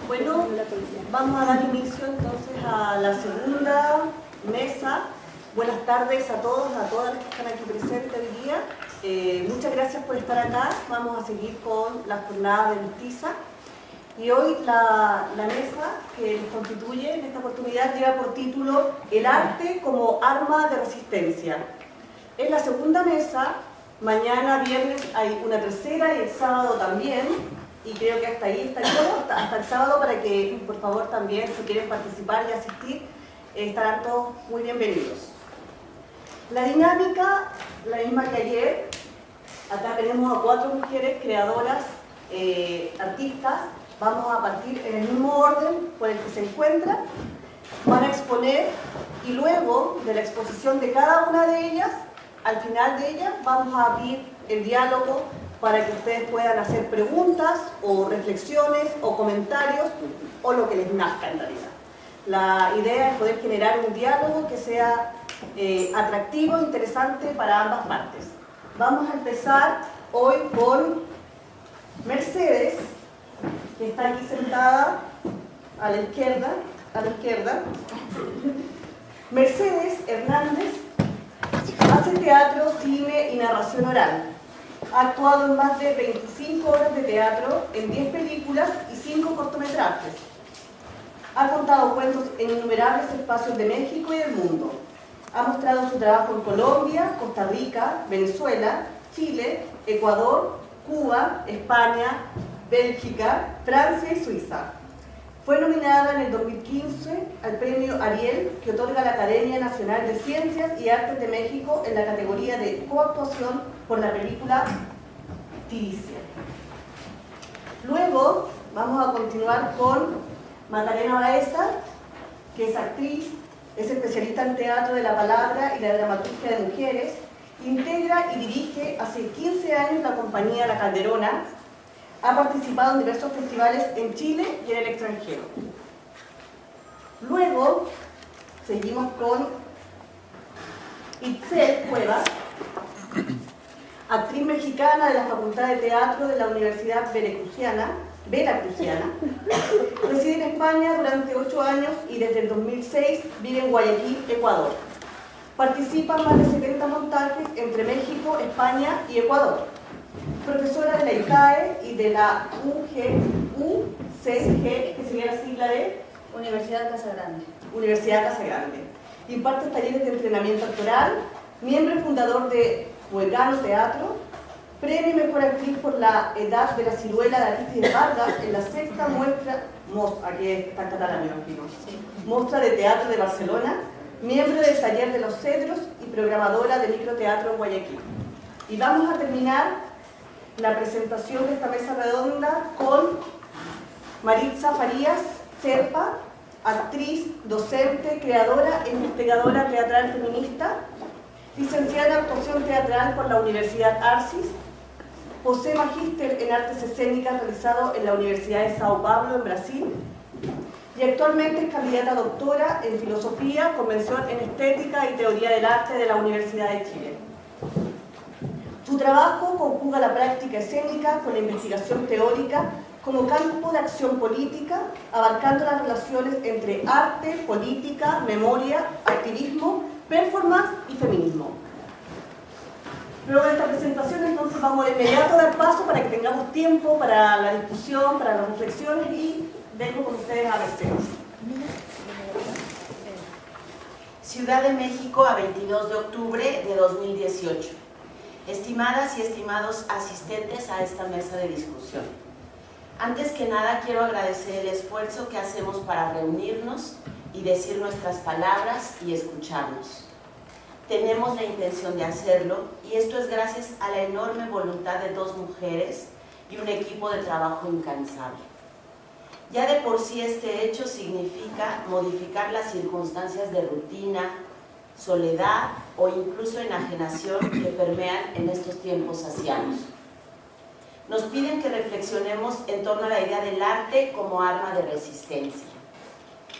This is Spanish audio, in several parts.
Bueno, vamos a dar inicio entonces a la segunda mesa. Buenas tardes a todos, a todas las que están aquí presentes hoy día. Muchas gracias por estar acá. Vamos a seguir con la jornada de Mestiza. Y hoy la mesa que nos constituye en esta oportunidad lleva por título El arte como arma de resistencia. Es la segunda mesa. Mañana viernes hay una tercera y el sábado también. Y creo que hasta ahí está todo, hasta el sábado, para que por favor también, si quieren participar y asistir, estarán todos muy bienvenidos. La dinámica, la misma que ayer. Acá tenemos a 4 mujeres creadoras, artistas. Vamos a partir en el mismo orden por el que se encuentran. Van a exponer y luego de la exposición de cada una de ellas, al final de ella, vamos a abrir el diálogo para que ustedes puedan hacer preguntas o reflexiones o comentarios o lo que les nazca en realidad. La idea es poder generar un diálogo que sea atractivo, interesante para ambas partes. Vamos a empezar hoy con Mercedes, que está aquí sentada a la izquierda. Mercedes Hernández hace teatro, cine y narración oral. Ha actuado en más de 25 obras de teatro, en 10 películas y 5 cortometrajes. Ha contado cuentos en innumerables espacios de México y del mundo. Ha mostrado su trabajo en Colombia, Costa Rica, Venezuela, Chile, Ecuador, Cuba, España, Bélgica, Francia y Suiza. Fue nominada en el 2015 al premio Ariel, que otorga la Academia Nacional de Ciencias y Artes de México en la categoría de coactuación por la película Tiricia. Luego vamos a continuar con Magdalena Baeza, que es actriz, es especialista en teatro de la palabra y la dramaturgia de mujeres. Integra y dirige hace 15 años la compañía La Calderona. Ha participado en diversos festivales en Chile y en el extranjero. Luego seguimos con Itzel Cuevas, actriz mexicana de la Facultad de Teatro de la Universidad Veracruzana. Reside en España durante 8 años y desde el 2006 vive en Guayaquil, Ecuador. Participa en más de 70 montajes entre México, España y Ecuador. Profesora de la ICAE y de la UCG, que sería la sigla de Universidad Casa Grande. Universidad Casa Grande. Imparte talleres de entrenamiento actoral, miembro y fundador de Fuegano Teatro, premio Mejor Actriz por la Edad de la Ciruela de Aristides Vargas en la 6ª Mostra de Teatro de Barcelona, miembro del Taller de los Cedros y programadora de microteatro en Guayaquil. Y vamos a terminar la presentación de esta mesa redonda con Maritza Farías Serpa, actriz, docente, creadora e investigadora teatral feminista, licenciada en actuación teatral por la Universidad Arcis, posee magíster en artes escénicas realizado en la Universidad de Sao Paulo, en Brasil, y actualmente es candidata a doctora en filosofía, convención en estética y teoría del arte de la Universidad de Chile. Su trabajo conjuga la práctica escénica con la investigación teórica como campo de acción política, abarcando las relaciones entre arte, política, memoria, activismo, performance y feminismo. Luego de esta presentación, entonces, vamos de inmediato a dar paso para que tengamos tiempo para la discusión, para las reflexiones, y vengo con ustedes a Mercedes. Ciudad de México, a 22 de octubre de 2018. Estimadas y estimados asistentes a esta mesa de discusión. Antes que nada quiero agradecer el esfuerzo que hacemos para reunirnos y decir nuestras palabras y escucharnos. Tenemos la intención de hacerlo y esto es gracias a la enorme voluntad de 2 mujeres y un equipo de trabajo incansable. Ya de por sí este hecho significa modificar las circunstancias de rutina, soledad o incluso enajenación que permean en estos tiempos asianos. Nos piden que reflexionemos en torno a la idea del arte como arma de resistencia,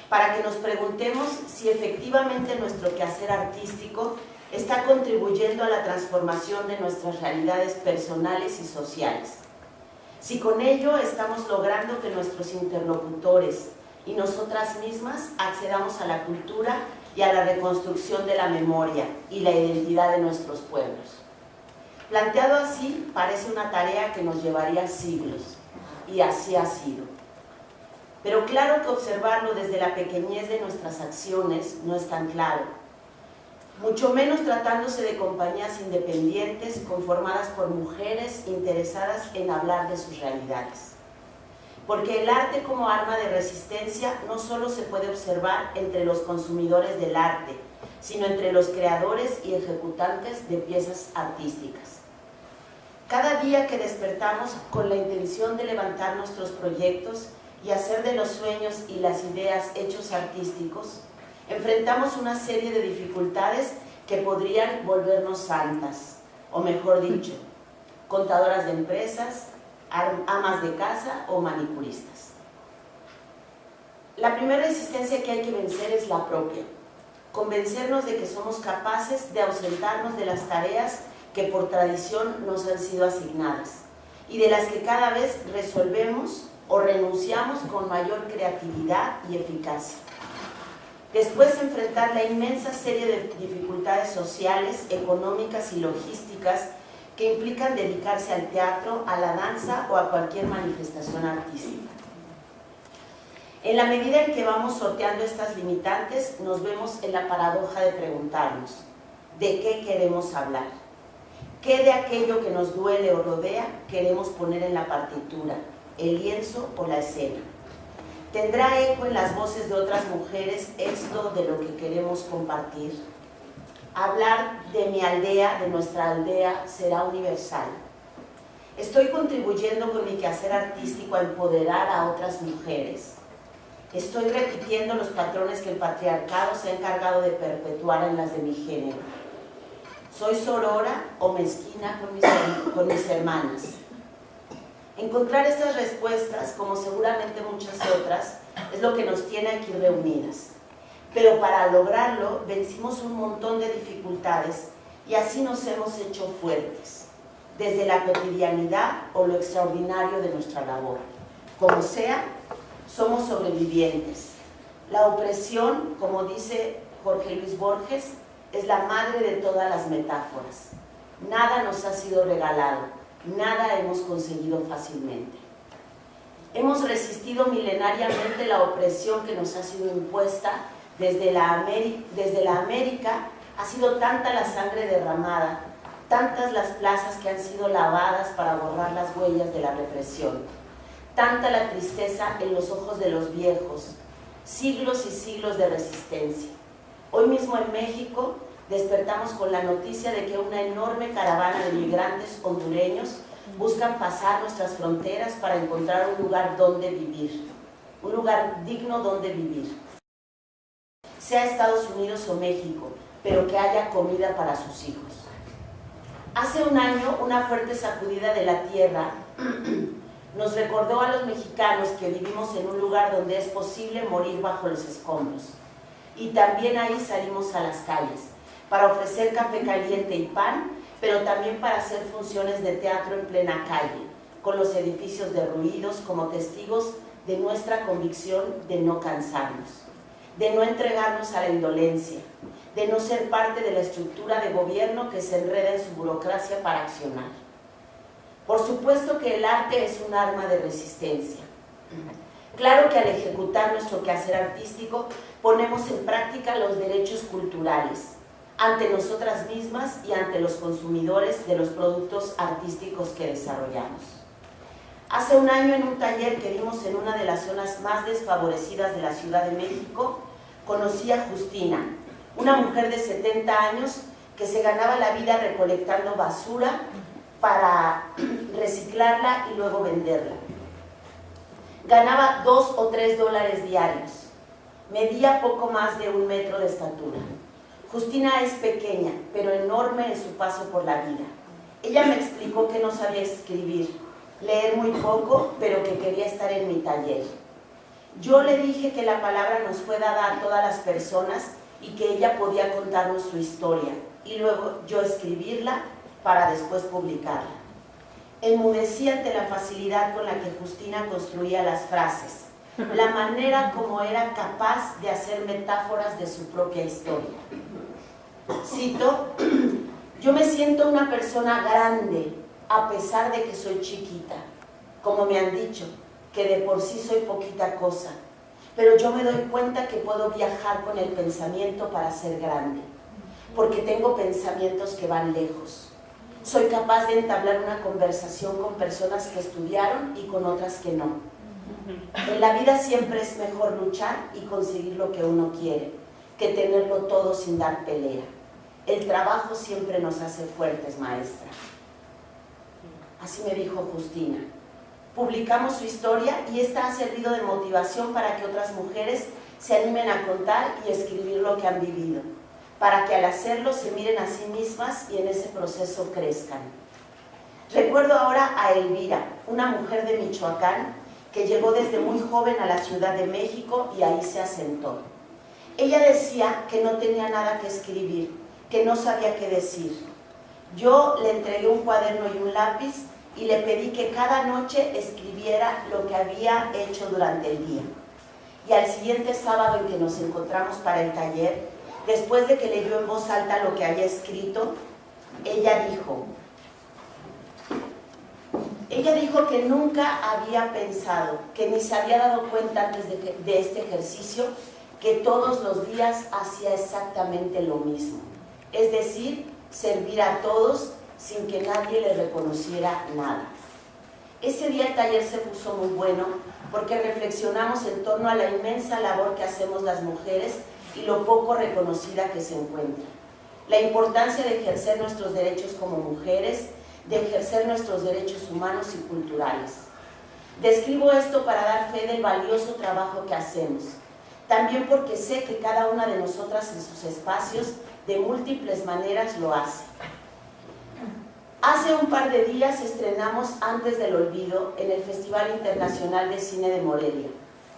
para que nos preguntemos si efectivamente nuestro quehacer artístico está contribuyendo a la transformación de nuestras realidades personales y sociales, si con ello estamos logrando que nuestros interlocutores y nosotras mismas accedamos a la cultura y a la reconstrucción de la memoria y la identidad de nuestros pueblos. Planteado así, parece una tarea que nos llevaría siglos, y así ha sido. Pero claro que observarlo desde la pequeñez de nuestras acciones no es tan claro, mucho menos tratándose de compañías independientes conformadas por mujeres interesadas en hablar de sus realidades. Porque el arte como arma de resistencia no solo se puede observar entre los consumidores del arte, sino entre los creadores y ejecutantes de piezas artísticas. Cada día que despertamos con la intención de levantar nuestros proyectos y hacer de los sueños y las ideas hechos artísticos, enfrentamos una serie de dificultades que podrían volvernos santas, o mejor dicho, contadoras de empresas, amas de casa o manicuristas. La primera resistencia que hay que vencer es la propia, convencernos de que somos capaces de ausentarnos de las tareas que por tradición nos han sido asignadas y de las que cada vez resolvemos o renunciamos con mayor creatividad y eficacia. Después enfrentar la inmensa serie de dificultades sociales, económicas y logísticas que implican dedicarse al teatro, a la danza o a cualquier manifestación artística. En la medida en que vamos sorteando estas limitantes, nos vemos en la paradoja de preguntarnos, ¿de qué queremos hablar? ¿Qué de aquello que nos duele o rodea queremos poner en la partitura, el lienzo o la escena? ¿Tendrá eco en las voces de otras mujeres esto de lo que queremos compartir? Hablar de mi aldea, de nuestra aldea, será universal. ¿Estoy contribuyendo con mi quehacer artístico a empoderar a otras mujeres? ¿Estoy repitiendo los patrones que el patriarcado se ha encargado de perpetuar en las de mi género? ¿Soy sorora o mezquina con mis hermanas? Encontrar estas respuestas, como seguramente muchas otras, es lo que nos tiene aquí reunidas. Pero para lograrlo vencimos un montón de dificultades y así nos hemos hecho fuertes, desde la cotidianidad o lo extraordinario de nuestra labor. Como sea, somos sobrevivientes. La opresión, como dice Jorge Luis Borges, es la madre de todas las metáforas. Nada nos ha sido regalado, nada hemos conseguido fácilmente. Hemos resistido milenariamente la opresión que nos ha sido impuesta desde la América. Ha sido tanta la sangre derramada, tantas las plazas que han sido lavadas para borrar las huellas de la represión, tanta la tristeza en los ojos de los viejos, siglos y siglos de resistencia. Hoy mismo en México despertamos con la noticia de que una enorme caravana de migrantes hondureños buscan pasar nuestras fronteras para encontrar un lugar donde vivir, un lugar digno donde vivir. Sea Estados Unidos o México, pero que haya comida para sus hijos. Hace un año, una fuerte sacudida de la tierra nos recordó a los mexicanos que vivimos en un lugar donde es posible morir bajo los escombros. Y también ahí salimos a las calles, para ofrecer café caliente y pan, pero también para hacer funciones de teatro en plena calle, con los edificios derruidos como testigos de nuestra convicción de no cansarnos, de no entregarnos a la indolencia, de no ser parte de la estructura de gobierno que se enreda en su burocracia para accionar. Por supuesto que el arte es un arma de resistencia. Claro que al ejecutar nuestro quehacer artístico ponemos en práctica los derechos culturales ante nosotras mismas y ante los consumidores de los productos artísticos que desarrollamos. Hace un año, en un taller que dimos en una de las zonas más desfavorecidas de la Ciudad de México, conocí a Justina, una mujer de 70 años que se ganaba la vida recolectando basura para reciclarla y luego venderla. Ganaba $2 o $3 diarios. Medía poco más de 1 metro de estatura. Justina es pequeña, pero enorme en su paso por la vida. Ella me explicó que no sabía escribir, leer muy poco, pero que quería estar en mi taller. Yo le dije que la palabra nos fue dada a todas las personas y que ella podía contarnos su historia, y luego yo escribirla para después publicarla. Enmudecí ante la facilidad con la que Justina construía las frases, la manera como era capaz de hacer metáforas de su propia historia. Cito: yo me siento una persona grande a pesar de que soy chiquita, como me han dicho, que de por sí soy poquita cosa, pero yo me doy cuenta que puedo viajar con el pensamiento para ser grande, porque tengo pensamientos que van lejos. Soy capaz de entablar una conversación con personas que estudiaron y con otras que no. En la vida siempre es mejor luchar y conseguir lo que uno quiere, que tenerlo todo sin dar pelea. El trabajo siempre nos hace fuertes, maestra. Así me dijo Justina. Publicamos su historia y esta ha servido de motivación para que otras mujeres se animen a contar y escribir lo que han vivido, para que al hacerlo se miren a sí mismas y en ese proceso crezcan. Recuerdo ahora a Elvira, una mujer de Michoacán que llegó desde muy joven a la Ciudad de México y ahí se asentó. Ella decía que no tenía nada que escribir, que no sabía qué decir. Yo le entregué un cuaderno y un lápiz y le pedí que cada noche escribiera lo que había hecho durante el día. Y al siguiente sábado en que nos encontramos para el taller, después de que leyó en voz alta lo que había escrito, ella dijo que nunca había pensado, que ni se había dado cuenta antes de este ejercicio, que todos los días hacía exactamente lo mismo. Es decir, servir a todos sin que nadie le reconociera nada. Ese día el taller se puso muy bueno porque reflexionamos en torno a la inmensa labor que hacemos las mujeres y lo poco reconocida que se encuentra. La importancia de ejercer nuestros derechos como mujeres, de ejercer nuestros derechos humanos y culturales. Describo esto para dar fe del valioso trabajo que hacemos, también porque sé que cada una de nosotras en sus espacios de múltiples maneras lo hace. Hace un par de días estrenamos Antes del Olvido en el Festival Internacional de Cine de Morelia,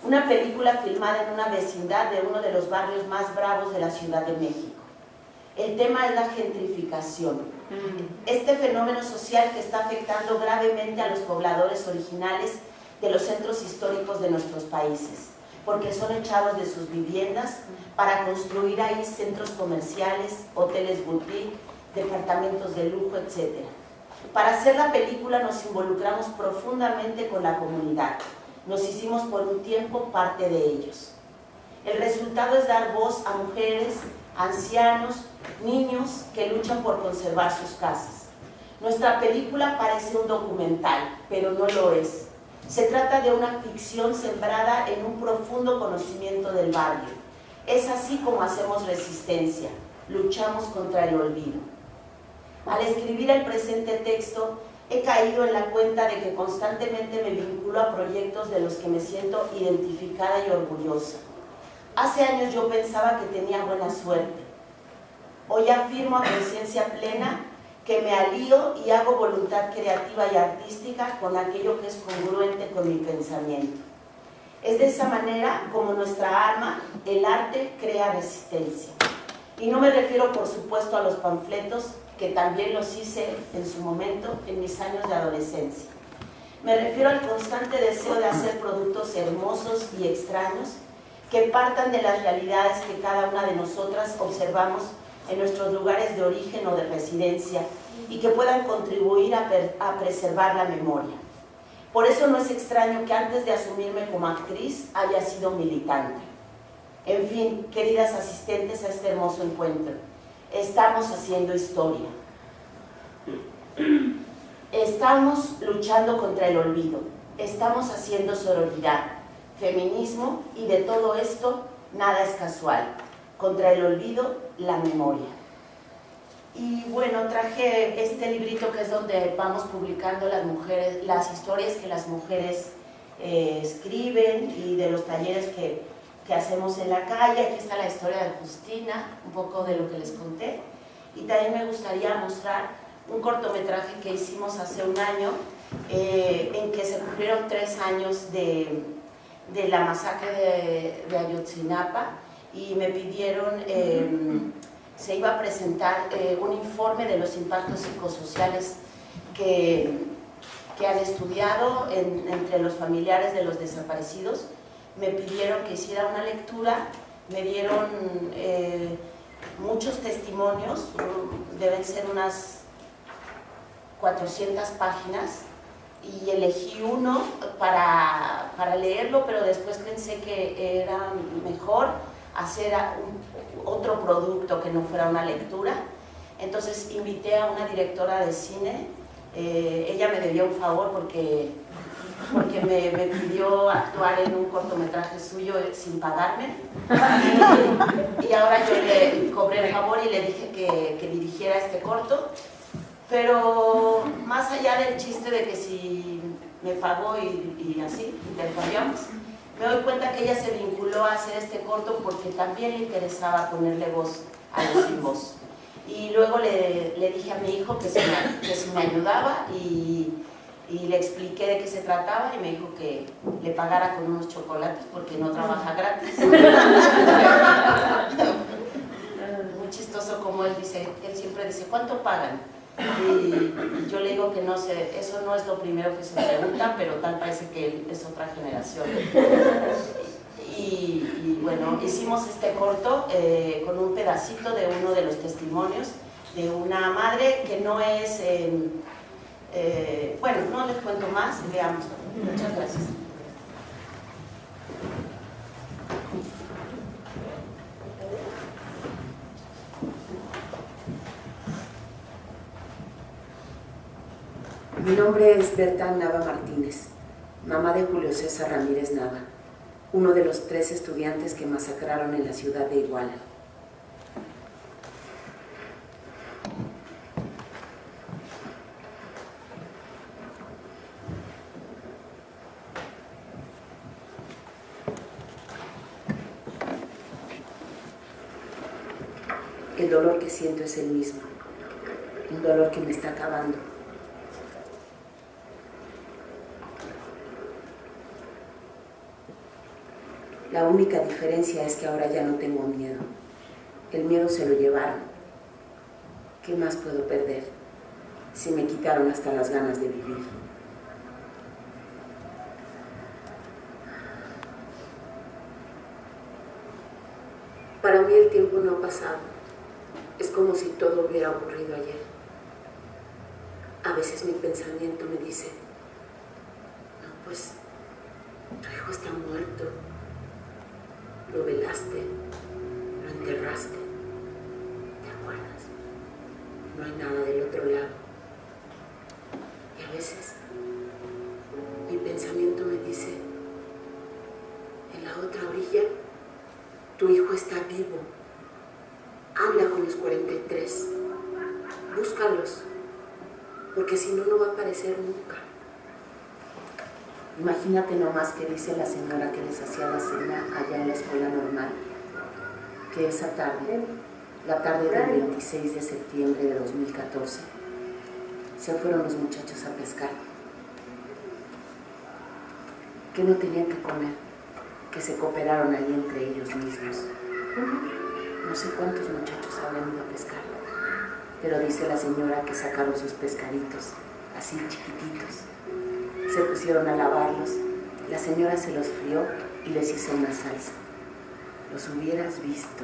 una película filmada en una vecindad de uno de los barrios más bravos de la Ciudad de México. El tema es la gentrificación, este fenómeno social que está afectando gravemente a los pobladores originales de los centros históricos de nuestros países, porque son echados de sus viviendas para construir ahí centros comerciales, hoteles boutique, departamentos de lujo, etc. Para hacer la película nos involucramos profundamente con la comunidad, nos hicimos por un tiempo parte de ellos. El resultado es dar voz a mujeres, ancianos, niños que luchan por conservar sus casas. Nuestra película parece un documental, pero no lo es. Se trata de una ficción sembrada en un profundo conocimiento del barrio. Es así como hacemos resistencia, luchamos contra el olvido. Al escribir el presente texto, he caído en la cuenta de que constantemente me vinculo a proyectos de los que me siento identificada y orgullosa. Hace años yo pensaba que tenía buena suerte. Hoy afirmo a conciencia plena que me alío y hago voluntad creativa y artística con aquello que es congruente con mi pensamiento. Es de esa manera como nuestra arma, el arte, crea resistencia. Y no me refiero, por supuesto, a los panfletos, que también los hice en su momento, en mis años de adolescencia. Me refiero al constante deseo de hacer productos hermosos y extraños que partan de las realidades que cada una de nosotras observamos en nuestros lugares de origen o de residencia y que puedan contribuir a preservar la memoria. Por eso no es extraño que antes de asumirme como actriz haya sido militante. En fin, queridas asistentes a este hermoso encuentro, estamos haciendo historia. Estamos luchando contra el olvido, estamos haciendo sororidad, feminismo y de todo esto nada es casual. Contra el olvido, la memoria. Y bueno, traje este librito que es donde vamos publicando las historias que las mujeres escriben y de los talleres que hacemos en la calle. Aquí está la historia de Justina, un poco de lo que les conté. Y también me gustaría mostrar un cortometraje que hicimos hace un año en que se cumplieron 3 años de la masacre de Ayotzinapa y me pidieron, se iba a presentar un informe de los impactos psicosociales que que han estudiado entre los familiares de los desaparecidos. Me pidieron que hiciera una lectura, me dieron muchos testimonios, deben ser unas 400 páginas, y elegí uno para leerlo, pero después pensé que era mejor hacer otro producto que no fuera una lectura. Entonces invité a una directora de cine, ella me debía un favor porque me pidió actuar en un cortometraje suyo sin pagarme, y ahora yo le cobré el favor y le dije que dirigiera este corto. Pero más allá del chiste de que si me pagó y así, intercambiamos, me doy cuenta que ella se vinculó a hacer este corto porque también le interesaba ponerle voz a los sin voz. Y luego le dije a mi hijo que si me ayudaba, y le expliqué de qué se trataba, y me dijo que le pagara con unos chocolates porque no trabaja gratis. Muy chistoso como él siempre dice, ¿cuánto pagan? Y yo le digo que no sé, eso no es lo primero que se pregunta, pero tal parece que él es otra generación. Y bueno, hicimos este corto con un pedacito de uno de los testimonios de una madre que no es... bueno, no les cuento más, veamos. Muchas gracias. Mi nombre es Berta Nava Martínez, mamá de Julio César Ramírez Nava, uno de los 3 estudiantes que masacraron en la ciudad de Iguala. El dolor que siento es el mismo, un dolor que me está acabando. La única diferencia es que ahora ya no tengo miedo. El miedo se lo llevaron. ¿Qué más puedo perder si me quitaron hasta las ganas de vivir? Para mí el tiempo no ha pasado. Es como si todo hubiera ocurrido ayer. A veces mi pensamiento me dice, no, pues, tu hijo está muerto. Lo velaste, lo enterraste, ¿te acuerdas? No hay nada del otro lado. Y a veces mi pensamiento me dice, en la otra orilla, tu hijo está vivo. Anda con los 43. Búscalos, porque si no, no va a aparecer nunca. Imagínate nomás que dice la señora que les hacía la cena allá en la escuela normal, que esa tarde, la tarde del 26 de septiembre de 2014, se fueron los muchachos a pescar. Que no tenían que comer, que se cooperaron ahí entre ellos mismos. No sé cuántos muchachos habrán ido a pescar, pero dice la señora que sacaron sus pescaditos, así chiquititos. Se pusieron a lavarlos, la señora se los frió y les hizo una salsa. Los hubieras visto,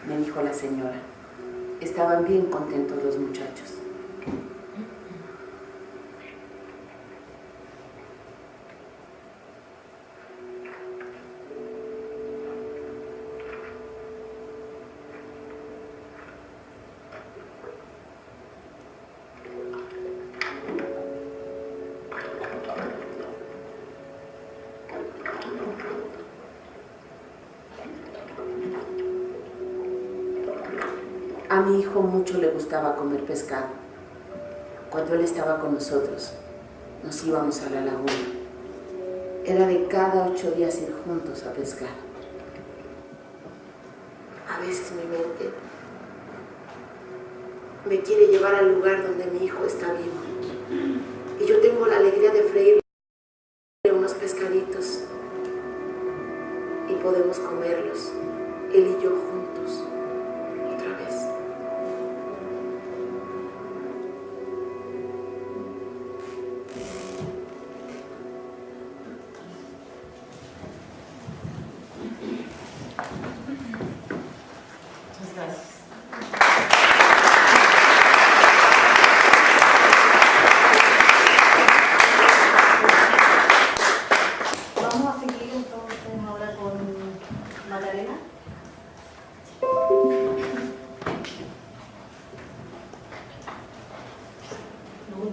me dijo la señora. Estaban bien contentos los muchachos. A mi hijo mucho le gustaba comer pescado. Cuando él estaba con nosotros, nos íbamos a la laguna. Era de cada 8 días ir juntos a pescar. A veces mi mente me quiere llevar al lugar donde mi hijo está vivo. Y yo tengo la alegría de freírle unos pescaditos y podemos comerlos, él y yo juntos.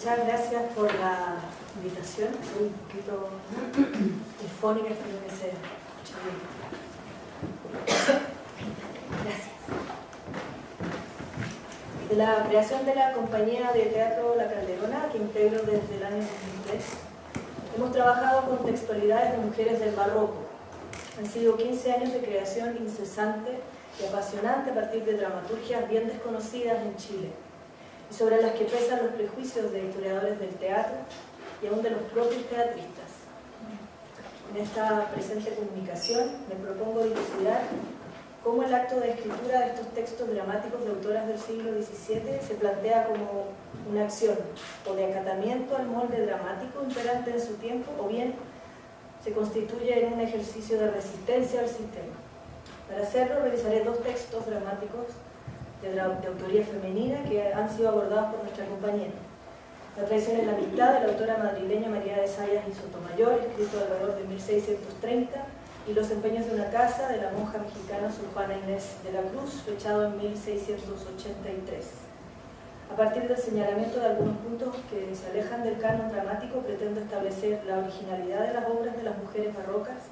Muchas gracias por la invitación. Estoy un poquito difónica, espero que se escuche bien. Gracias. De la creación de la compañía de teatro La Calderona, que integro desde el año 2003, hemos trabajado con textualidades de mujeres del barroco. Han sido 15 años de creación incesante y apasionante a partir de dramaturgias bien desconocidas en Chile, y sobre las que pesan los prejuicios de historiadores del teatro y aún de los propios teatristas. En esta presente comunicación me propongo dilucidar cómo el acto de escritura de estos textos dramáticos de autoras del siglo XVII se plantea como una acción o de acatamiento al molde dramático imperante en su tiempo, o bien se constituye en un ejercicio de resistencia al sistema. Para hacerlo revisaré dos textos dramáticos de autoría femenina que han sido abordados por nuestra compañera. La traición en la amistad, de la autora madrileña María de Zayas y Sotomayor, escrito alrededor de 1630, y Los empeños de una casa, de la monja mexicana Sor Juana Inés de la Cruz, fechado en 1683. A partir del señalamiento de algunos puntos que se alejan del canon dramático, pretendo establecer la originalidad de las obras de las mujeres barrocas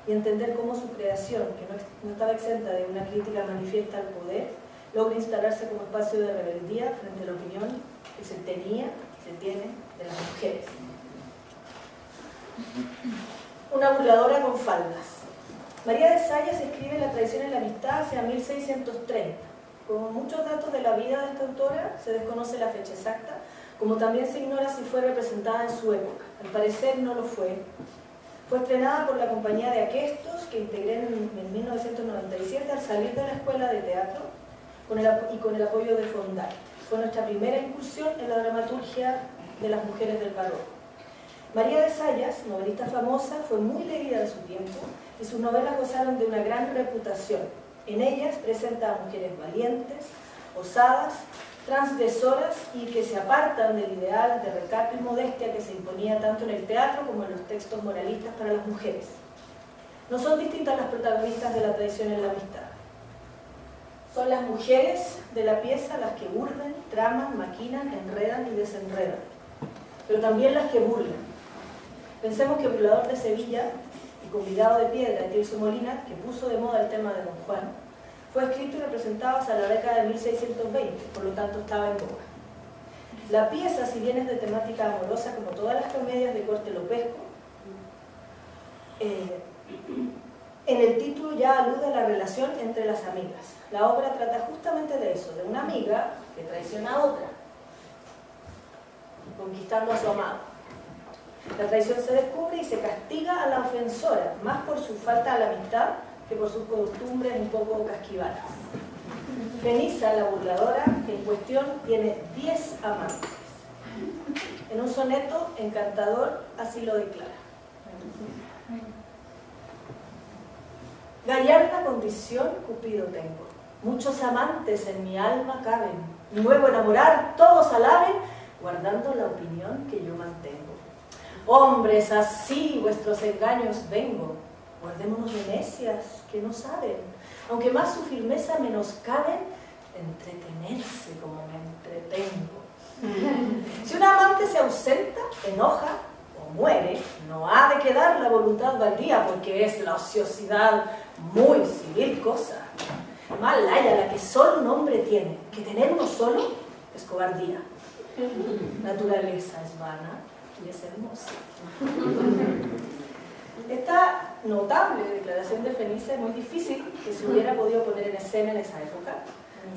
y entender cómo su creación, que no estaba exenta de una crítica manifiesta al poder, logra instalarse como espacio de rebeldía frente a la opinión que se tenía y se tiene de las mujeres. Una burladora con faldas. María de Zayas escribe La traición en la amistad hacia 1630. Con muchos datos de la vida de esta autora, se desconoce la fecha exacta, como también se ignora si fue representada en su época. Al parecer no lo fue. Fue estrenada por la compañía de Aquestos, que integré en 1997 al salir de la escuela de teatro y con el apoyo de Fondar. Fue nuestra primera incursión en la dramaturgia de las mujeres del barroco. María de Zayas, novelista famosa, fue muy leída en su tiempo y sus novelas gozaron de una gran reputación. En ellas presenta a mujeres valientes, osadas, transgresoras y que se apartan del ideal de recato y modestia que se imponía tanto en el teatro como en los textos moralistas para las mujeres. No son distintas las protagonistas de La traición en la amistad. Son las mujeres de la pieza las que urden, traman, maquinan, enredan y desenredan, pero también las que burlan. Pensemos que Burlador de Sevilla y Convidado de Piedra, de Tirso Molina, que puso de moda el tema de Don Juan, fue escrito y representado hasta la década de 1620, por lo tanto estaba en boga. La pieza, si bien es de temática amorosa como todas las comedias de corte lopesco, en el título ya alude a la relación entre las amigas. La obra trata justamente de eso, de una amiga que traiciona a otra, conquistando a su amado. La traición se descubre y se castiga a la ofensora, más por su falta a la amistad que por sus costumbres un poco casquivanas. Fenisa, la burladora, en cuestión tiene 10 amantes. En un soneto encantador así lo declara. Gallarda condición, Cupido tengo. Muchos amantes en mi alma caben. Nuevo enamorar, todos alaben, guardando la opinión que yo mantengo. Hombres, así vuestros engaños vengo. Guardémonos de necias que no saben, aunque más su firmeza menoscaben, entretenerse como me entretengo. Si un amante se ausenta, enoja o muere, no ha de quedar la voluntad baldía, porque es la ociosidad muy civil cosa. Mal haya la que solo un hombre tiene, que tener uno solo es cobardía. Naturaleza es vana y es hermosa. Esta notable declaración de Fenisa es muy difícil que se hubiera podido poner en escena en esa época,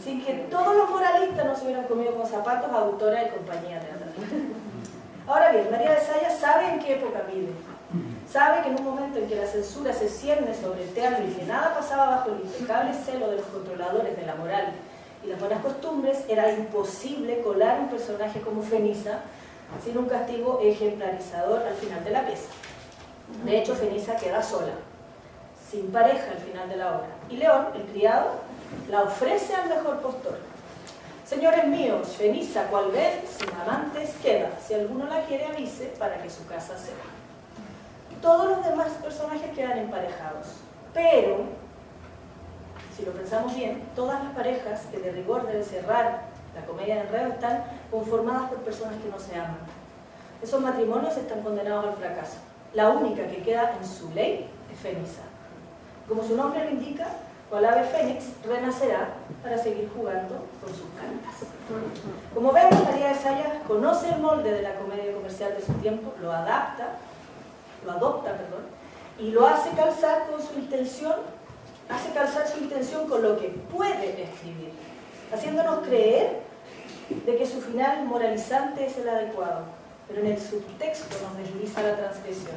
sin que todos los moralistas no se hubieran comido con zapatos a autora y compañía teatral. Ahora bien, María de Zayas sabe en qué época vive. Sabe que en un momento en que la censura se cierne sobre el teatro y que nada pasaba bajo el impecable celo de los controladores de la moral y las buenas costumbres, era imposible colar un personaje como Fenisa sin un castigo ejemplarizador al final de la pieza. De hecho, Fenisa queda sola, sin pareja al final de la obra. Y León, el criado, la ofrece al mejor postor. Señores míos, Fenisa, cual ven, sin amantes queda. Si alguno la quiere, avise para que su casa sea. Todos los demás personajes quedan emparejados. Pero, si lo pensamos bien, todas las parejas que de rigor deben cerrar la comedia de enredo, están conformadas por personas que no se aman. Esos matrimonios están condenados al fracaso. La única que queda en su ley es Fenisa. Como su nombre lo indica, cual ave fénix renacerá para seguir jugando con sus cartas. Como vemos, María de Zayas conoce el molde de la comedia comercial de su tiempo, lo adopta, y lo hace calzar con su intención, con lo que puede escribir, haciéndonos creer de que su final moralizante es el adecuado, pero en el subtexto nos desliza la transgresión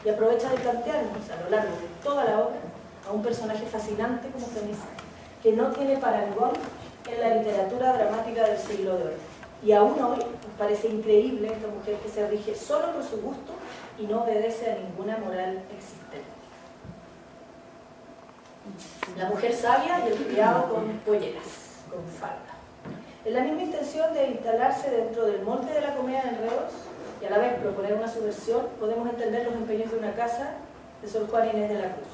y aprovecha de plantearnos a lo largo de toda la obra a un personaje fascinante como Fenisa, que no tiene parangón en la literatura dramática del siglo de hoy. Y aún hoy nos parece increíble esta mujer que se rige solo por su gusto y no obedece a ninguna moral existente. La mujer sabia y el criado con polleras, con falda. En la misma intención de instalarse dentro del molde de la comedia de enredos y a la vez proponer una subversión, podemos entender los empeños de una casa de Sor Juana Inés de la Cruz.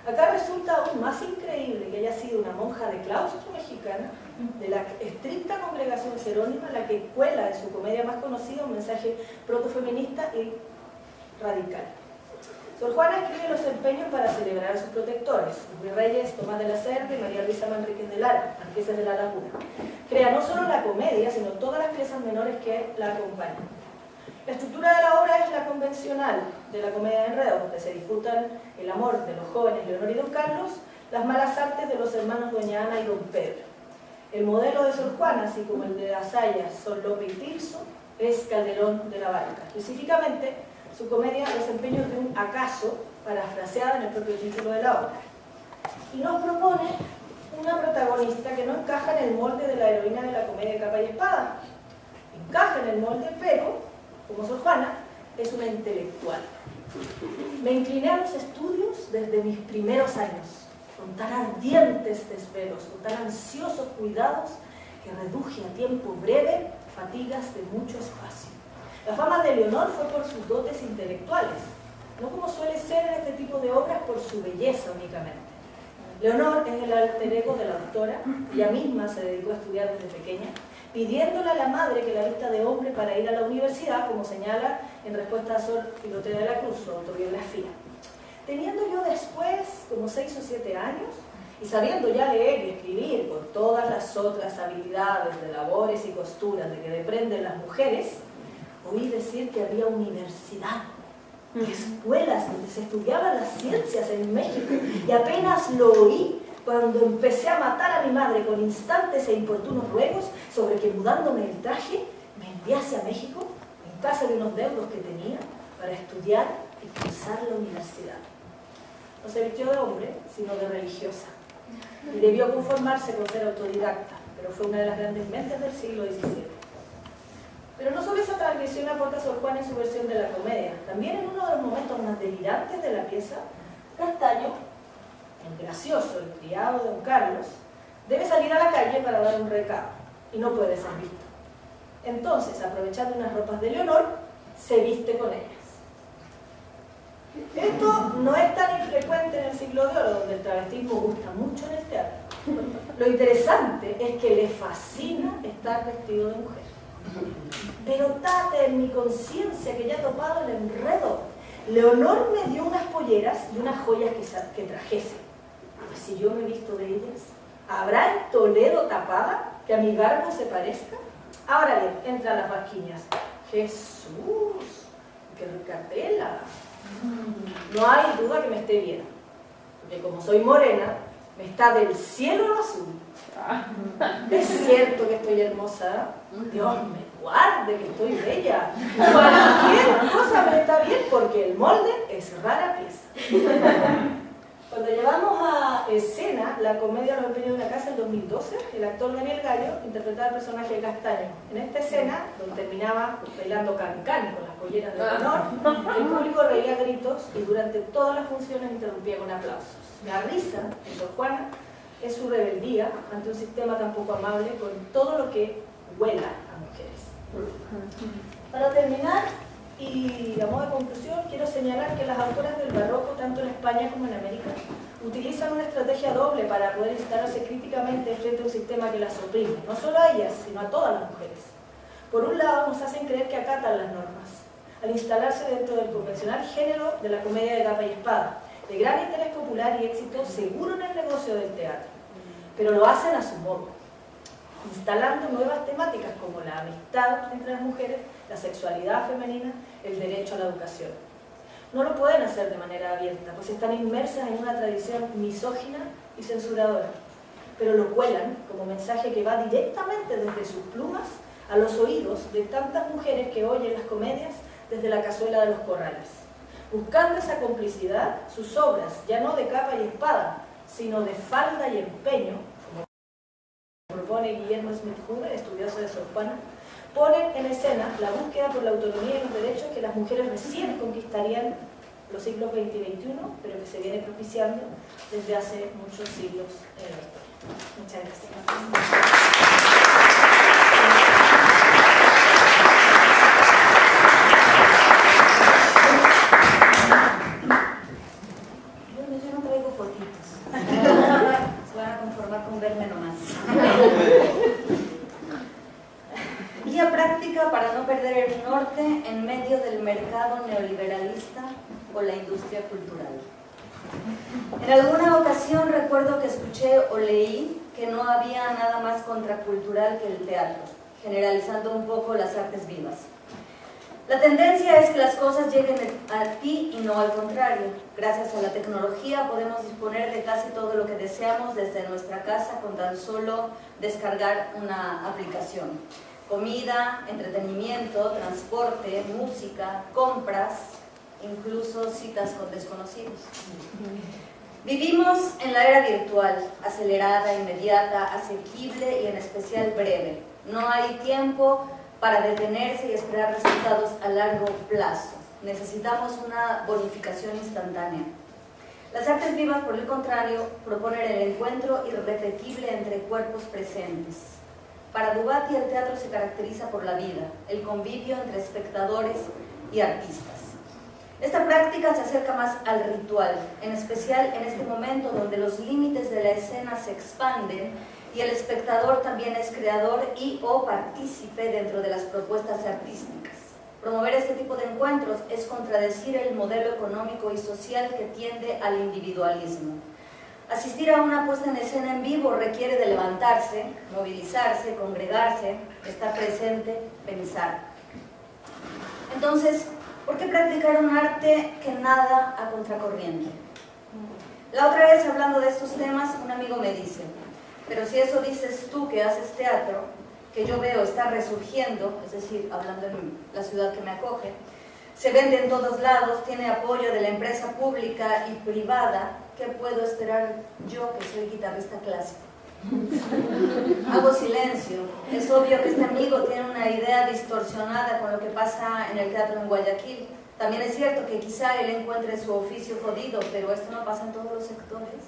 Acá resulta aún más increíble que haya sido una monja de claustro mexicana, de la estricta congregación jerónima, la que cuela en su comedia más conocida un mensaje protofeminista y radical. Sor Juana escribe los empeños para celebrar a sus protectores, los virreyes Tomás de la Cerda y María Luisa Manríquez de Lara, marquesas de la Laguna. Crea no solo la comedia, sino todas las piezas menores que la acompañan. La estructura de la obra es la convencional de la comedia de enredos, donde se disputan el amor de los jóvenes Leonor y Don Carlos, las malas artes de los hermanos Doña Ana y Don Pedro. El modelo de Sor Juana, así como el de las Zayas, Sor Lope y Tirso, es Calderón de la Barca. Específicamente, su comedia Los empeños de un acaso, parafraseada en el propio título de la obra. Y nos propone una protagonista que no encaja en el molde de la heroína de la comedia de capa y espada. Encaja en el molde, pero, como Sor Juana, es una intelectual. Me incliné a los estudios desde mis primeros años, con tan ardientes desvelos, con tan ansiosos cuidados, que reduje a tiempo breve fatigas de mucho espacio. La fama de Leonor fue por sus dotes intelectuales, no como suele ser en este tipo de obras por su belleza únicamente. Leonor es el alter ego de la autora, ella misma se dedicó a estudiar desde pequeña, pidiéndole a la madre que la vista de hombre para ir a la universidad, como señala en respuesta a Sor Filotea de la Cruz, su autobiografía. Teniendo yo después como 6 o 7 años, y sabiendo ya leer y escribir con todas las otras habilidades de labores y costuras de que dependen las mujeres, oí decir que había universidad, escuelas donde se estudiaban las ciencias en México, y apenas lo oí cuando empecé a matar a mi madre con instantes e importunos ruegos sobre que, mudándome el traje, me enviase a México en casa de unos deudos que tenía para estudiar y cursar la universidad. No se vistió de hombre, sino de religiosa, y debió conformarse con ser autodidacta, pero fue una de las grandes mentes del siglo XVII. Pero no solo esa transgresión aporta Sor Juana en su versión de la comedia, también en uno de los momentos más delirantes de la pieza, Castaño, el gracioso, el criado de Don Carlos, debe salir a la calle para dar un recado, y no puede ser visto. Entonces, aprovechando unas ropas de Leonor, se viste con ellas. Esto no es tan infrecuente en el siglo de oro, donde el travestismo gusta mucho en el teatro. Lo interesante es que le fascina estar vestido de mujer. Pero tate en mi conciencia que ya he topado el enredo. Leonor me dio unas polleras y unas joyas que trajese. Pues si yo me he visto de ellas, ¿habrá en Toledo tapada que a mi garbo se parezca? Ahora bien, entran las vasquiñas. ¡Jesús! ¡Qué ricatela! No hay duda que me esté bien, porque como soy morena, me está del cielo lo azul. Es cierto que estoy hermosa, Dios me guarde que estoy bella. Cualquier cosa me está bien porque el molde es rara pieza. Cuando llevamos a escena la comedia Los empeños de una casa en 2012, el actor Daniel Gallo interpretaba el personaje de Castaño. En esta escena, donde terminaba bailando cancán con las polleras de Leonor, el público reía a gritos y durante todas las funciones interrumpía con aplausos. La risa en Sor Juana es su rebeldía ante un sistema tan poco amable con todo lo que huela a mujeres. Para terminar, Y a modo de conclusión, quiero señalar que las autoras del barroco, tanto en España como en América, utilizan una estrategia doble para poder instalarse críticamente frente a un sistema que las oprime, no solo a ellas, sino a todas las mujeres. Por un lado, nos hacen creer que acatan las normas, al instalarse dentro del convencional género de la comedia de capa y espada, de gran interés popular y éxito seguro en el negocio del teatro, pero lo hacen a su modo, instalando nuevas temáticas como la amistad entre las mujeres, la sexualidad femenina, el derecho a la educación. No lo pueden hacer de manera abierta, pues están inmersas en una tradición misógina y censuradora, pero lo cuelan como mensaje que va directamente desde sus plumas a los oídos de tantas mujeres que oyen las comedias desde la cazuela de los corrales. Buscando esa complicidad, sus obras, ya no de capa y espada, sino de falda y empeño, como propone Guillermo Smith-Huber, estudioso de Sor Juana, ponen en escena la búsqueda por la autonomía y los derechos que las mujeres recién conquistarían los siglos XX y XXI, pero que se viene propiciando desde hace muchos siglos en la historia. Muchas gracias. Con verme nomás. Guía práctica para no perder el norte en medio del mercado neoliberalista o la industria cultural. En alguna ocasión recuerdo que escuché o leí que no había nada más contracultural que el teatro, generalizando un poco las artes vivas. La tendencia es que las cosas lleguen a ti y no al contrario. Gracias a la tecnología podemos disponer de casi todo lo que deseamos desde nuestra casa con tan solo descargar una aplicación. Comida, entretenimiento, transporte, música, compras, incluso citas con desconocidos. Vivimos en la era virtual, acelerada, inmediata, asequible y en especial breve. No hay tiempo para detenerse y esperar resultados a largo plazo. Necesitamos una bonificación instantánea. Las artes vivas, por el contrario, proponen el encuentro irrepetible entre cuerpos presentes. Para Dubati, el teatro se caracteriza por la vida, el convivio entre espectadores y artistas. Esta práctica se acerca más al ritual, en especial en este momento donde los límites de la escena se expanden y el espectador también es creador y o partícipe dentro de las propuestas artísticas. Promover este tipo de encuentros es contradecir el modelo económico y social que tiende al individualismo. Asistir a una puesta en escena en vivo requiere de levantarse, movilizarse, congregarse, estar presente, pensar. Entonces, ¿por qué practicar un arte que nada a contracorriente? La otra vez, hablando de estos temas, un amigo me dice: pero si eso dices tú que haces teatro, que yo veo está resurgiendo, es decir, hablando en la ciudad que me acoge, se vende en todos lados, tiene apoyo de la empresa pública y privada, ¿qué puedo esperar yo que soy guitarrista clásico? Hago silencio. Es obvio que este amigo tiene una idea distorsionada con lo que pasa en el teatro en Guayaquil. También es cierto que quizá él encuentre su oficio jodido, pero esto no pasa en todos los sectores.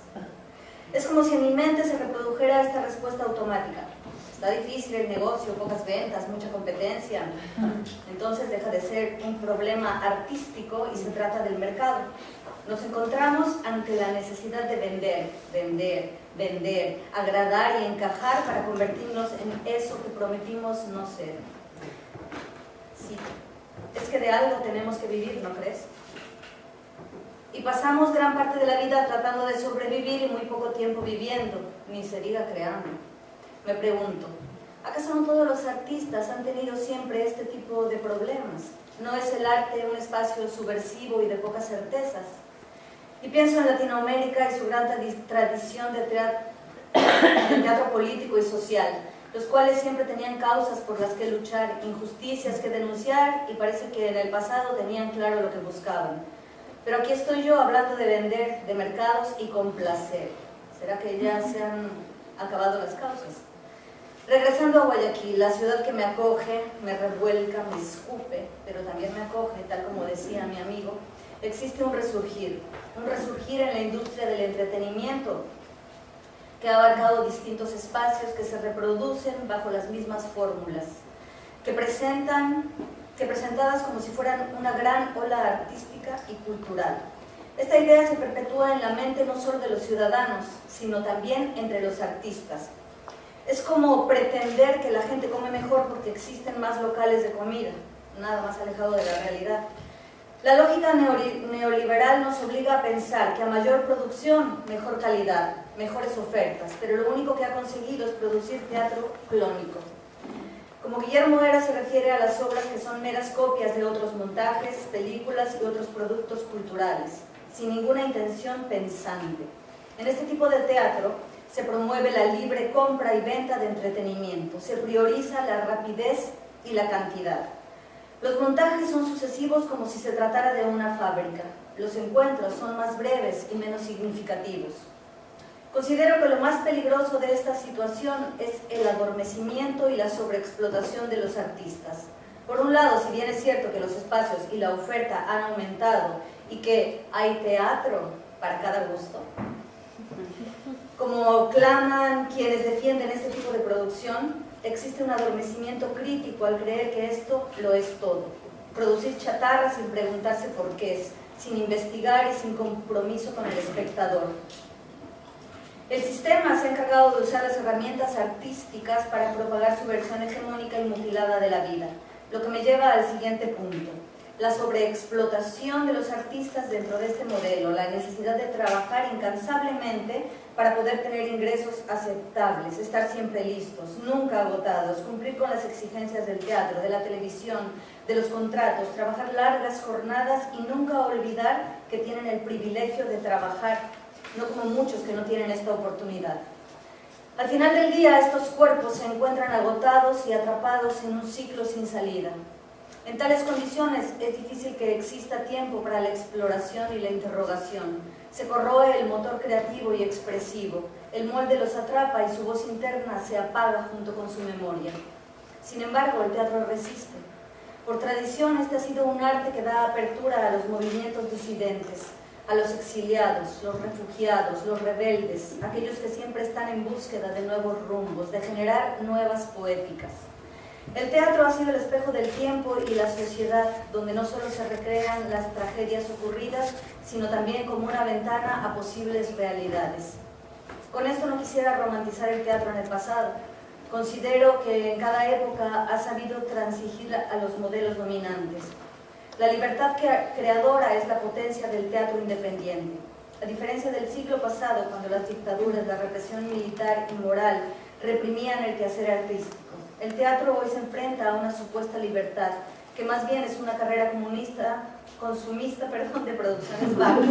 Es como si en mi mente se reprodujera esta respuesta automática. Está difícil el negocio, pocas ventas, mucha competencia. Entonces deja de ser un problema artístico y se trata del mercado. Nos encontramos ante la necesidad de vender, vender, vender, agradar y encajar para convertirnos en eso que prometimos no ser. Sí, es que de algo tenemos que vivir, ¿no crees? Y pasamos gran parte de la vida tratando de sobrevivir y muy poco tiempo viviendo, ni se diga creando. Me pregunto, ¿acaso no todos los artistas han tenido siempre este tipo de problemas? ¿No es el arte un espacio subversivo y de pocas certezas? Y pienso en Latinoamérica y su gran tradición de teatro político y social, los cuales siempre tenían causas por las que luchar, injusticias que denunciar, y parece que en el pasado tenían claro lo que buscaban. Pero aquí estoy yo hablando de vender, de mercados y complacer. ¿Será que ya se han acabado las causas? Regresando a Guayaquil, la ciudad que me acoge, me revuelca, me escupe, pero también me acoge, tal como decía mi amigo, existe un resurgir en la industria del entretenimiento que ha abarcado distintos espacios que se reproducen bajo las mismas fórmulas, que presentan presentadas como si fueran una gran ola artística y cultural. Esta idea se perpetúa en la mente no solo de los ciudadanos, sino también entre los artistas. Es como pretender que la gente come mejor porque existen más locales de comida, nada más alejado de la realidad. La lógica neoliberal nos obliga a pensar que a mayor producción, mejor calidad, mejores ofertas, pero lo único que ha conseguido es producir teatro clónico. Como Guillermo Vera se refiere a las obras que son meras copias de otros montajes, películas y otros productos culturales, sin ninguna intención pensante. En este tipo de teatro se promueve la libre compra y venta de entretenimiento, se prioriza la rapidez y la cantidad. Los montajes son sucesivos como si se tratara de una fábrica. Los encuentros son más breves y menos significativos. Considero que lo más peligroso de esta situación es el adormecimiento y la sobreexplotación de los artistas. Por un lado, si bien es cierto que los espacios y la oferta han aumentado y que hay teatro para cada gusto, como claman quienes defienden este tipo de producción, existe un adormecimiento crítico al creer que esto lo es todo. Producir chatarra sin preguntarse por qué es, sin investigar y sin compromiso con el espectador. El sistema se ha encargado de usar las herramientas artísticas para propagar su versión hegemónica y mutilada de la vida, lo que me lleva al siguiente punto. La sobreexplotación de los artistas dentro de este modelo, la necesidad de trabajar incansablemente para poder tener ingresos aceptables, estar siempre listos, nunca agotados, cumplir con las exigencias del teatro, de la televisión, de los contratos, trabajar largas jornadas y nunca olvidar que tienen el privilegio de trabajar, no como muchos que no tienen esta oportunidad. Al final del día, estos cuerpos se encuentran agotados y atrapados en un ciclo sin salida. En tales condiciones es difícil que exista tiempo para la exploración y la interrogación. Se corroe el motor creativo y expresivo, el molde los atrapa y su voz interna se apaga junto con su memoria. Sin embargo, el teatro resiste. Por tradición, este ha sido un arte que da apertura a los movimientos disidentes, a los exiliados, los refugiados, los rebeldes, aquellos que siempre están en búsqueda de nuevos rumbos, de generar nuevas poéticas. El teatro ha sido el espejo del tiempo y la sociedad, donde no solo se recrean las tragedias ocurridas, sino también como una ventana a posibles realidades. Con esto no quisiera romantizar el teatro en el pasado. Considero que en cada época ha sabido transigir a los modelos dominantes. La libertad creadora es la potencia del teatro independiente. A diferencia del siglo pasado, cuando las dictaduras, la represión militar y moral reprimían el quehacer artístico, el teatro hoy se enfrenta a una supuesta libertad, que más bien es una carrera consumista de producciones bajas,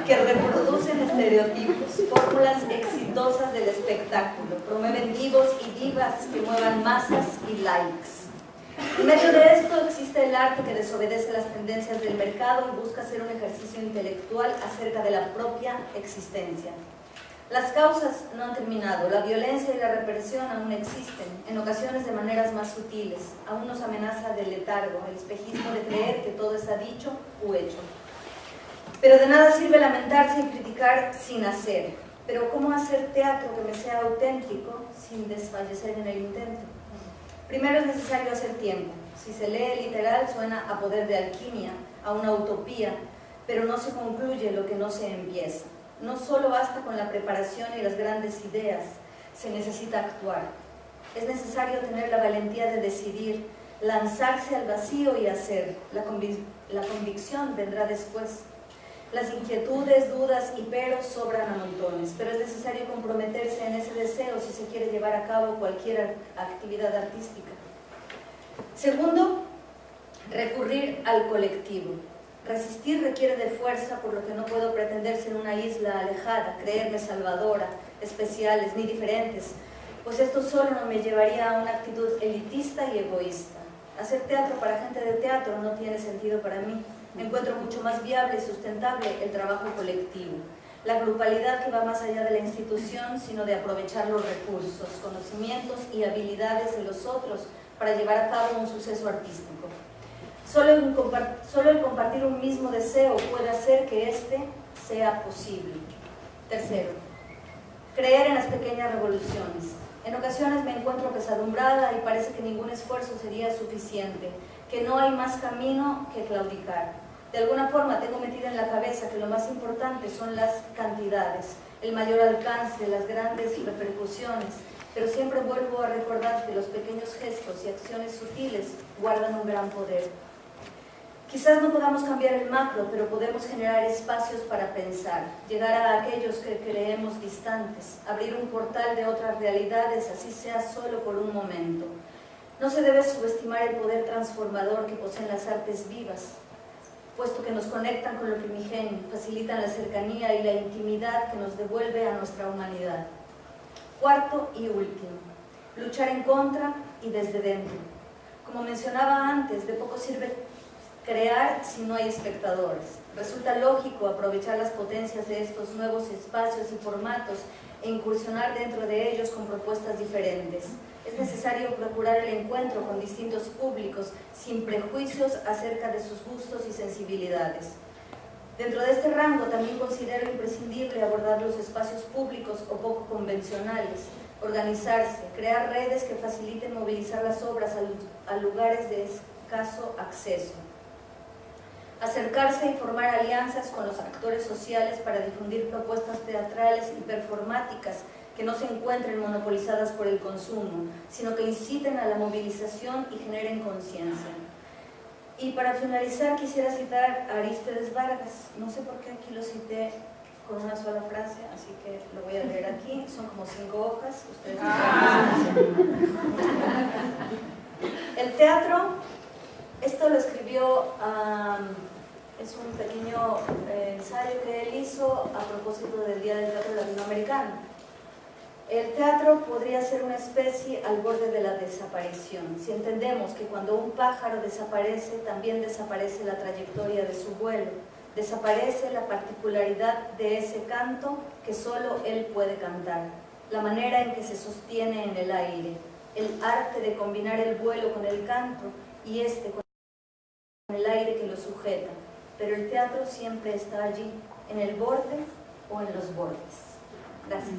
que reproducen estereotipos, fórmulas exitosas del espectáculo, promueven divos y divas que muevan masas y likes. En medio de esto existe el arte que desobedece las tendencias del mercado y busca hacer un ejercicio intelectual acerca de la propia existencia. Las causas no han terminado, la violencia y la represión aún existen, en ocasiones de maneras más sutiles. Aún nos amenaza del letargo, el espejismo de creer que todo está dicho u hecho. Pero de nada sirve lamentarse y criticar sin hacer. Pero ¿cómo hacer teatro que me sea auténtico sin desfallecer en el intento? Primero es necesario hacer tiempo. Si se lee literal suena a poder de alquimia, a una utopía, pero no se concluye lo que no se empieza. No solo basta con la preparación y las grandes ideas, se necesita actuar. Es necesario tener la valentía de decidir, lanzarse al vacío y hacer. La convicción vendrá después. Las inquietudes, dudas y peros sobran a montones, pero es necesario comprometerse en ese deseo si se quiere llevar a cabo cualquier actividad artística. Segundo, recurrir al colectivo. Resistir requiere de fuerza, por lo que no puedo pretender ser una isla alejada, creerme salvadora, especiales ni diferentes, pues esto solo me llevaría a una actitud elitista y egoísta. Hacer teatro para gente de teatro no tiene sentido para mí. Encuentro mucho más viable y sustentable el trabajo colectivo, la grupalidad que va más allá de la institución, sino de aprovechar los recursos, conocimientos y habilidades de los otros para llevar a cabo un suceso artístico. Solo el compartir un mismo deseo puede hacer que éste sea posible. Tercero, creer en las pequeñas revoluciones, En ocasiones me encuentro apesadumbrada y parece que ningún esfuerzo sería suficiente, que no hay más camino que claudicar. De alguna forma tengo metida en la cabeza que lo más importante son las cantidades, el mayor alcance, las grandes repercusiones, pero siempre vuelvo a recordar que los pequeños gestos y acciones sutiles guardan un gran poder. Quizás no podamos cambiar el macro, pero podemos generar espacios para pensar, llegar a aquellos que creemos distantes, abrir un portal de otras realidades, así sea solo por un momento. No se debe subestimar el poder transformador que poseen las artes vivas, puesto que nos conectan con lo primigenio, facilitan la cercanía y la intimidad que nos devuelve a nuestra humanidad. Cuarto y último, luchar en contra y desde dentro. Como mencionaba antes, de poco sirve crear si no hay espectadores. Resulta lógico aprovechar las potencias de estos nuevos espacios y formatos e incursionar dentro de ellos con propuestas diferentes. Es necesario procurar el encuentro con distintos públicos sin prejuicios acerca de sus gustos y sensibilidades. Dentro de este rango también considero imprescindible abordar los espacios públicos o poco convencionales, organizarse, crear redes que faciliten movilizar las obras a lugares de escaso acceso. Acercarse y formar alianzas con los actores sociales para difundir propuestas teatrales y performáticas que no se encuentren monopolizadas por el consumo, sino que inciten a la movilización y generen conciencia. Y para finalizar quisiera citar a Arístedes Vargas. No sé por qué aquí lo cité con una sola frase, así que lo voy a leer aquí. Son como 5 hojas. Ustedes El teatro, esto lo escribió, es un pequeño ensayo que él hizo a propósito del Día del Teatro Latinoamericano. El teatro podría ser una especie al borde de la desaparición, si entendemos que cuando un pájaro desaparece, también desaparece la trayectoria de su vuelo, desaparece la particularidad de ese canto que solo él puede cantar, la manera en que se sostiene en el aire, el arte de combinar el vuelo con el canto y este con el aire que lo sujeta, pero el teatro siempre está allí, en el borde o en los bordes. Gracias.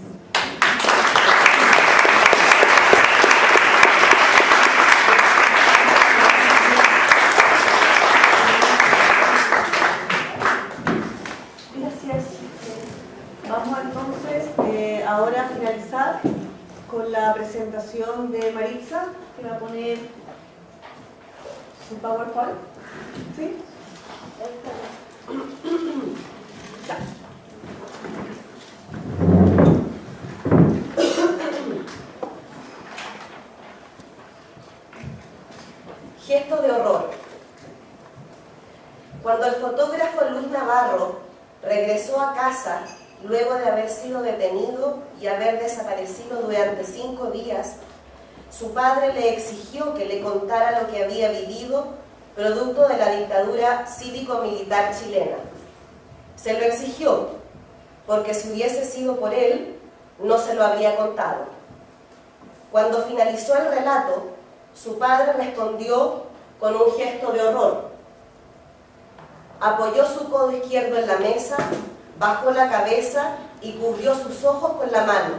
Gracias. Vamos entonces ahora a finalizar con la presentación de Maritza, que va a poner su PowerPoint. ¿Sí? Ya. Gesto de horror. Cuando el fotógrafo Luis Navarro regresó a casa luego de haber sido detenido y haber desaparecido durante 5 días, su padre le exigió que le contara lo que había vivido producto de la dictadura cívico-militar chilena. Se lo exigió porque si hubiese sido por él, no se lo habría contado. Cuando finalizó el relato, su padre respondió con un gesto de horror. Apoyó su codo izquierdo en la mesa, bajó la cabeza y cubrió sus ojos con la mano.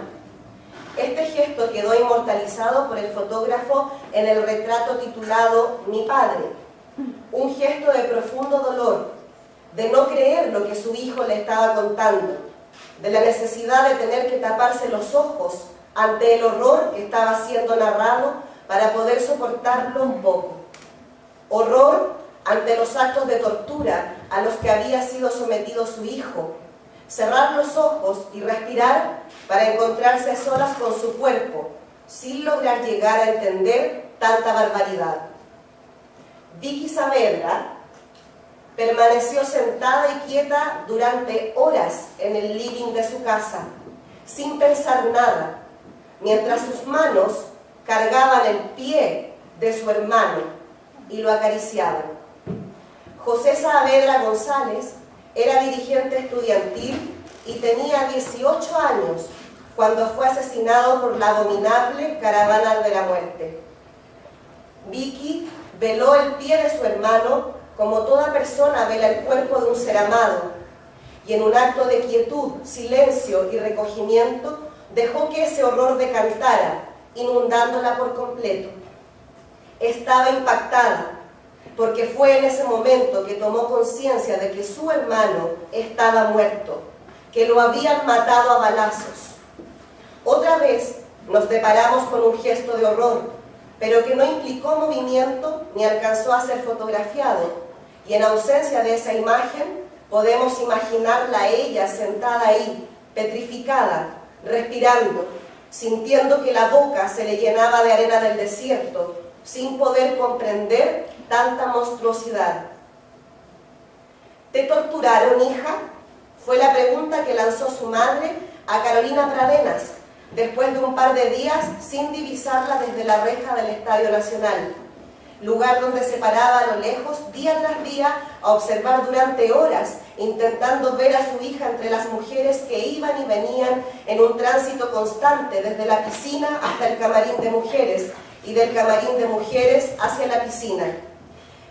Este gesto quedó inmortalizado por el fotógrafo en el retrato titulado Mi padre, un gesto de profundo dolor, de no creer lo que su hijo le estaba contando, de la necesidad de tener que taparse los ojos ante el horror que estaba siendo narrado para poder soportarlo un poco. Horror ante los actos de tortura a los que había sido sometido su hijo. Cerrar los ojos y respirar para encontrarse a solas con su cuerpo, sin lograr llegar a entender tanta barbaridad. Vicky Saavedra permaneció sentada y quieta durante horas en el living de su casa, sin pensar nada, mientras sus manos cargaban el pie de su hermano y lo acariciaban. José Saavedra González era dirigente estudiantil y tenía 18 años cuando fue asesinado por la abominable Caravana de la Muerte. Vicky veló el pie de su hermano como toda persona vela el cuerpo de un ser amado, y en un acto de quietud, silencio y recogimiento dejó que ese horror decantara inundándola por completo. Estaba impactada, porque fue en ese momento que tomó conciencia de que su hermano estaba muerto, que lo habían matado a balazos. Otra vez nos deparamos con un gesto de horror, pero que no implicó movimiento ni alcanzó a ser fotografiado, y en ausencia de esa imagen podemos imaginarla a ella sentada ahí, petrificada, respirando, sintiendo que la boca se le llenaba de arena del desierto, sin poder comprender tanta monstruosidad. ¿Te torturaron, hija?, fue la pregunta que lanzó su madre a Carolina Pradenas, después de un par de días sin divisarla desde la reja del Estadio Nacional, lugar donde se paraba a lo lejos día tras día a observar durante horas, intentando ver a su hija entre las mujeres que iban y venían en un tránsito constante desde la piscina hasta el camarín de mujeres y del camarín de mujeres hacia la piscina.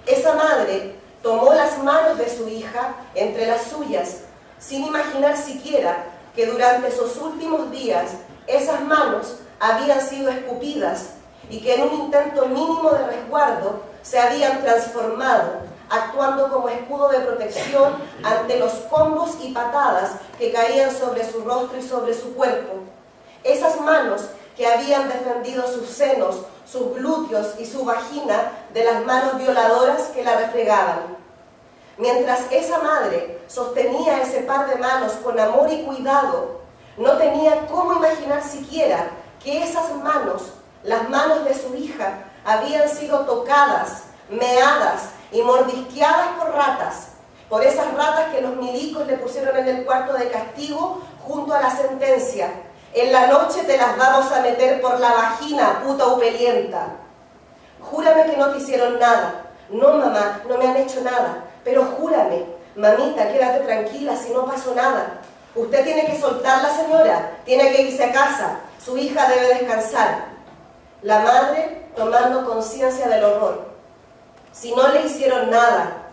Esa madre tomó las manos de su hija entre las suyas, sin imaginar siquiera que durante esos últimos días esas manos habían sido escupidas y que en un intento mínimo de resguardo se habían transformado, actuando como escudo de protección ante los combos y patadas que caían sobre su rostro y sobre su cuerpo. Esas manos que habían defendido sus senos, sus glúteos y su vagina de las manos violadoras que la refregaban. Mientras esa madre sostenía ese par de manos con amor y cuidado, no tenía cómo imaginar siquiera que esas manos, las manos de su hija, habían sido tocadas, meadas y mordisqueadas por ratas, por esas ratas que los milicos le pusieron en el cuarto de castigo junto a la sentencia. En la noche te las vamos a meter por la vagina, puta upelienta. Júrame que no te hicieron nada. No, mamá, no me han hecho nada. Pero júrame, mamita, quédate tranquila si no pasó nada. Usted tiene que soltarla, señora, tiene que irse a casa. Su hija debe descansar. La madre tomando conciencia del horror. Si no le hicieron nada,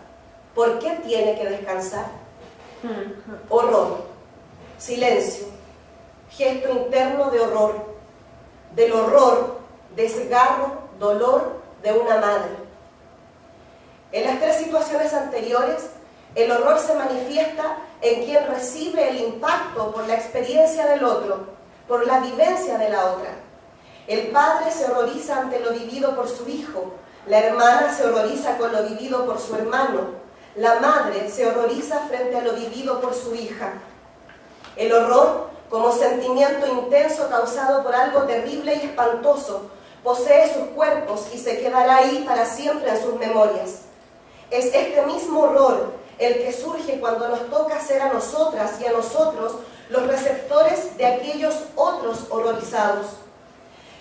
¿por qué tiene que descansar? Horror, silencio, gesto interno de horror, del horror, desgarro, dolor de una madre. En las tres situaciones anteriores, el horror se manifiesta en quien recibe el impacto por la experiencia del otro, por la vivencia de la otra. El padre se horroriza ante lo vivido por su hijo, la hermana se horroriza con lo vivido por su hermano, la madre se horroriza frente a lo vivido por su hija. El horror, como sentimiento intenso causado por algo terrible y espantoso, posee sus cuerpos y se quedará ahí para siempre en sus memorias. Es este mismo horror el que surge cuando nos toca ser a nosotras y a nosotros los receptores de aquellos otros horrorizados.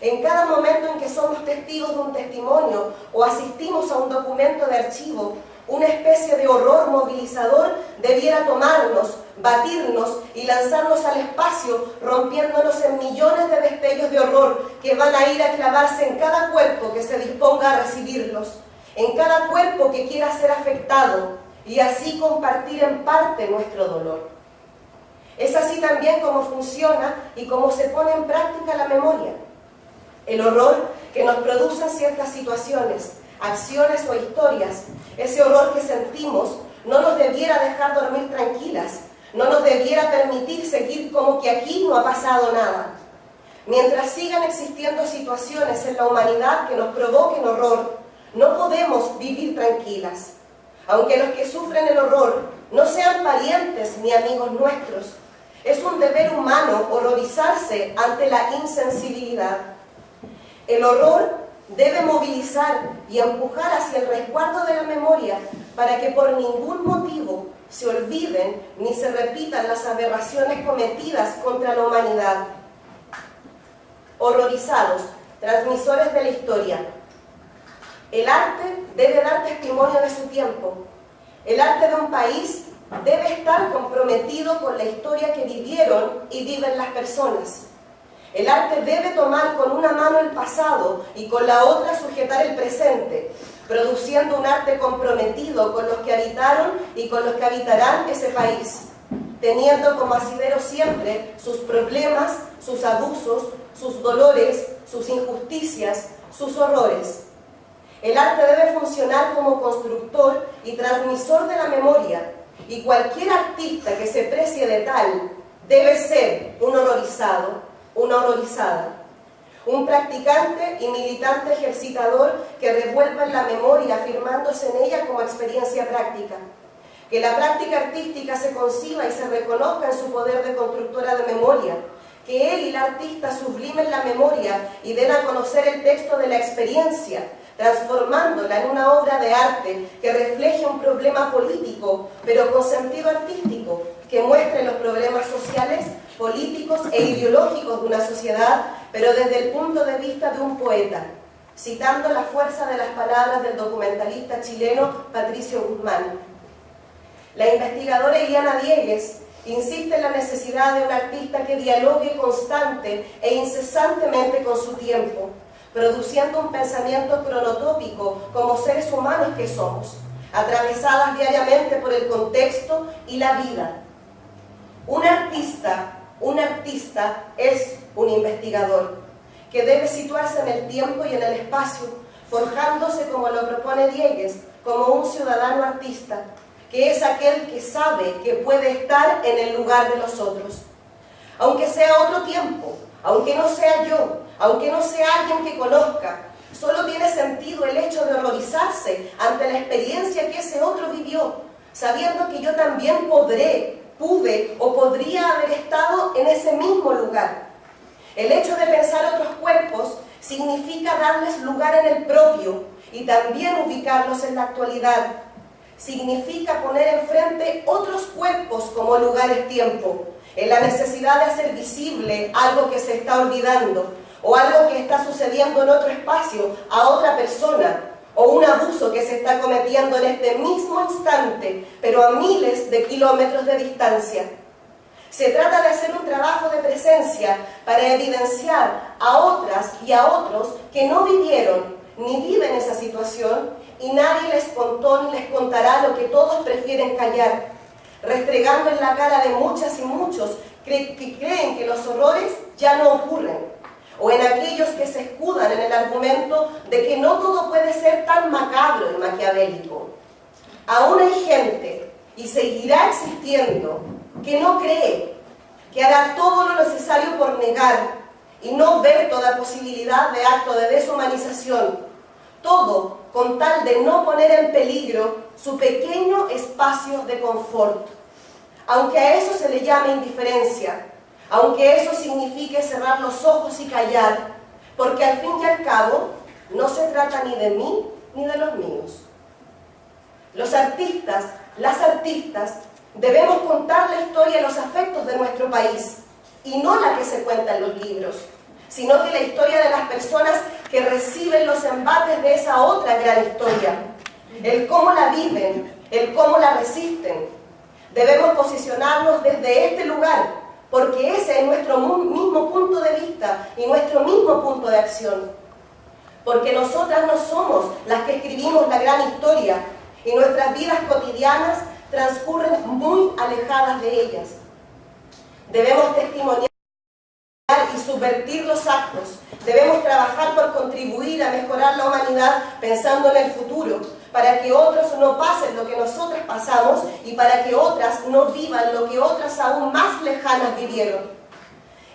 En cada momento en que somos testigos de un testimonio o asistimos a un documento de archivo, una especie de horror movilizador debiera tomarnos, batirnos y lanzarnos al espacio, rompiéndonos en millones de destellos de horror que van a ir a clavarse en cada cuerpo que se disponga a recibirlos, en cada cuerpo que quiera ser afectado y así compartir en parte nuestro dolor. Es así también como funciona y cómo se pone en práctica la memoria. El horror que nos producen ciertas situaciones, acciones o historias, ese horror que sentimos no nos debiera dejar dormir tranquilas, no nos debiera permitir seguir como que aquí no ha pasado nada. Mientras sigan existiendo situaciones en la humanidad que nos provoquen horror, no podemos vivir tranquilas. Aunque los que sufren el horror no sean parientes ni amigos nuestros, es un deber humano horrorizarse ante la insensibilidad. El horror debe movilizar y empujar hacia el resguardo de la memoria para que por ningún motivo se olviden ni se repitan las aberraciones cometidas contra la humanidad. Horrorizados, transmisores de la historia. El arte debe dar testimonio de su tiempo. El arte de un país debe estar comprometido con la historia que vivieron y viven las personas. El arte debe tomar con una mano el pasado y con la otra sujetar el presente, produciendo un arte comprometido con los que habitaron y con los que habitarán ese país, teniendo como asidero siempre sus problemas, sus abusos, sus dolores, sus injusticias, sus horrores. El arte debe funcionar como constructor y transmisor de la memoria, y cualquier artista que se precie de tal debe ser un horrorizado, una horrorizada, un practicante y militante ejercitador que revuelva en la memoria afirmándose en ella como experiencia práctica. Que la práctica artística se conciba y se reconozca en su poder de constructora de memoria, que él y la artista sublimen la memoria y den a conocer el texto de la experiencia, transformándola en una obra de arte que refleje un problema político, pero con sentido artístico, que muestre los problemas sociales, políticos e ideológicos de una sociedad, pero desde el punto de vista de un poeta, citando la fuerza de las palabras del documentalista chileno Patricio Guzmán. La investigadora Iliana Diegues insiste en la necesidad de un artista que dialogue constante e incesantemente con su tiempo, produciendo un pensamiento cronotópico como seres humanos que somos, atravesadas diariamente por el contexto y la vida. Un artista es un investigador, que debe situarse en el tiempo y en el espacio, forjándose, como lo propone Diegues, como un ciudadano artista, que es aquel que sabe que puede estar en el lugar de los otros. Aunque sea otro tiempo, aunque no sea yo, aunque no sea alguien que conozca, solo tiene sentido el hecho de horrorizarse ante la experiencia que ese otro vivió, sabiendo que yo también pude o podría haber estado en ese mismo lugar. El hecho de pensar otros cuerpos significa darles lugar en el propio y también ubicarlos en la actualidad. Significa poner enfrente otros cuerpos como lugares-tiempo, en la necesidad de hacer visible algo que se está olvidando o algo que está sucediendo en otro espacio a otra persona, o un abuso que se está cometiendo en este mismo instante, pero a miles de kilómetros de distancia. Se trata de hacer un trabajo de presencia para evidenciar a otras y a otros que no vivieron ni viven esa situación y nadie les contó ni les contará lo que todos prefieren callar, restregando en la cara de muchas y muchos que creen que los horrores ya no ocurren, o en aquellos que se escudan en el argumento de que no todo puede ser tan macabro y maquiavélico. Aún hay gente, y seguirá existiendo, que no cree, que hará todo lo necesario por negar y no ver toda posibilidad de acto de deshumanización, todo con tal de no poner en peligro su pequeño espacio de confort. Aunque a eso se le llame indiferencia, aunque eso signifique cerrar los ojos y callar, porque al fin y al cabo no se trata ni de mí ni de los míos. Los artistas, las artistas, debemos contar la historia y los afectos de nuestro país, y no la que se cuenta en los libros, sino que la historia de las personas que reciben los embates de esa otra gran historia, el cómo la viven, el cómo la resisten. Debemos posicionarnos desde este lugar, porque ese es nuestro mismo punto de vista y nuestro mismo punto de acción. Porque nosotras no somos las que escribimos la gran historia y nuestras vidas cotidianas transcurren muy alejadas de ellas. Debemos testimoniar y subvertir los actos. Debemos trabajar por contribuir a mejorar la humanidad pensando en el futuro, para que otros no pasen lo que nosotras pasamos y para que otras no vivan lo que otras aún más lejanas vivieron.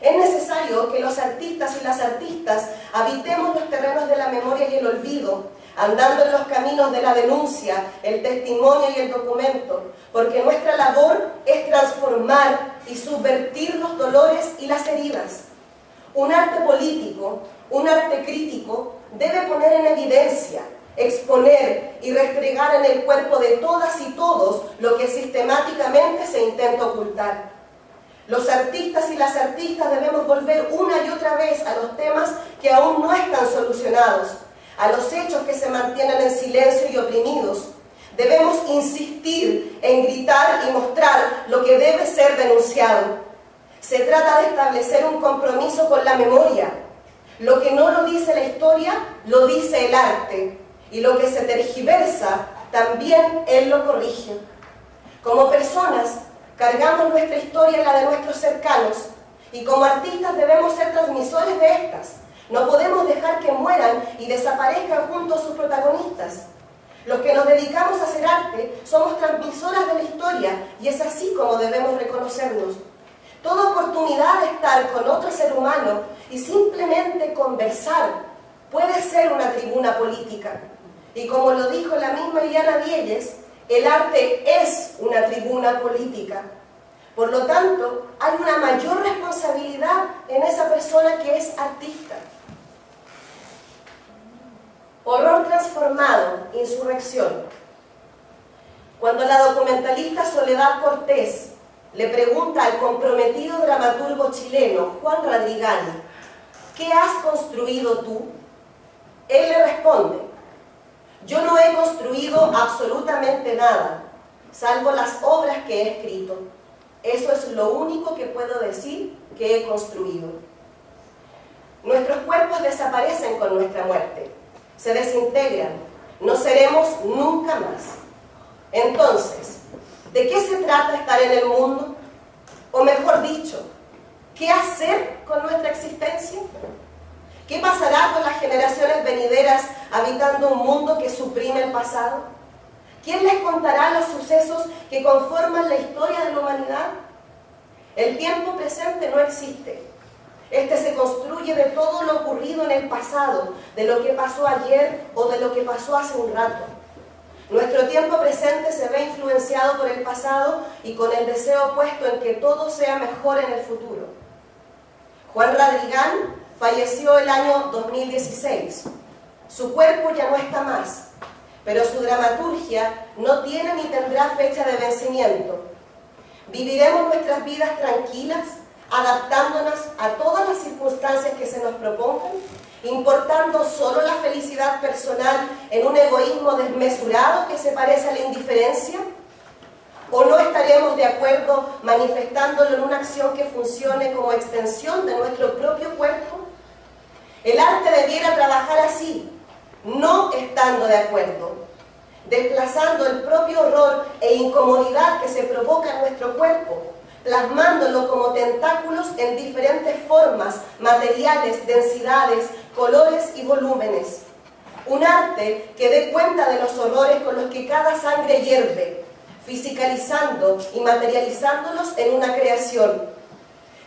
Es necesario que los artistas y las artistas habitemos los terrenos de la memoria y el olvido, andando en los caminos de la denuncia, el testimonio y el documento, porque nuestra labor es transformar y subvertir los dolores y las heridas. Un arte político, un arte crítico, debe poner en evidencia, exponer y restregar en el cuerpo de todas y todos lo que sistemáticamente se intenta ocultar. Los artistas y las artistas debemos volver una y otra vez a los temas que aún no están solucionados, a los hechos que se mantienen en silencio y oprimidos. Debemos insistir en gritar y mostrar lo que debe ser denunciado. Se trata de establecer un compromiso con la memoria. Lo que no lo dice la historia, lo dice el arte. Y lo que se tergiversa, también él lo corrige. Como personas, cargamos nuestra historia y la de nuestros cercanos, Y como artistas debemos ser transmisores de estas. No podemos dejar que mueran y desaparezcan junto a sus protagonistas. Los que nos dedicamos a hacer arte somos transmisoras de la historia y es así como debemos reconocernos. Toda oportunidad de estar con otro ser humano y simplemente conversar puede ser una tribuna política. Y como lo dijo la misma Iliana Dielles, el arte es una tribuna política. Por lo tanto, hay una mayor responsabilidad en esa persona que es artista. Horror transformado, insurrección. Cuando la documentalista Soledad Cortés le pregunta al comprometido dramaturgo chileno Juan Radrigán, ¿qué has construido tú?, él le responde, yo no he construido absolutamente nada, salvo las obras que he escrito. Eso es lo único que puedo decir que he construido. Nuestros cuerpos desaparecen con nuestra muerte, se desintegran, no seremos nunca más. Entonces, ¿de qué se trata estar en el mundo? O mejor dicho, ¿qué hacer con nuestra existencia? ¿Qué pasará con las generaciones venideras habitando un mundo que suprime el pasado? ¿Quién les contará los sucesos que conforman la historia de la humanidad? El tiempo presente no existe. Este se construye de todo lo ocurrido en el pasado, de lo que pasó ayer o de lo que pasó hace un rato. Nuestro tiempo presente se ve influenciado por el pasado y con el deseo puesto en que todo sea mejor en el futuro. Juan Radrigán falleció el año 2016. Su cuerpo ya no está más, pero su dramaturgia no tiene ni tendrá fecha de vencimiento. Viviremos nuestras vidas tranquilas, adaptándonos a todas las circunstancias que se nos propongan, importando solo la felicidad personal en un egoísmo desmesurado que se parece a la indiferencia, o no estaremos de acuerdo manifestándolo en una acción que funcione como extensión de nuestro propio cuerpo. El arte debiera trabajar así, no estando de acuerdo, desplazando el propio horror e incomodidad que se provoca en nuestro cuerpo, plasmándolo como tentáculos en diferentes formas, materiales, densidades, colores y volúmenes. Un arte que dé cuenta de los horrores con los que cada sangre hierve, fisicalizando y materializándolos en una creación.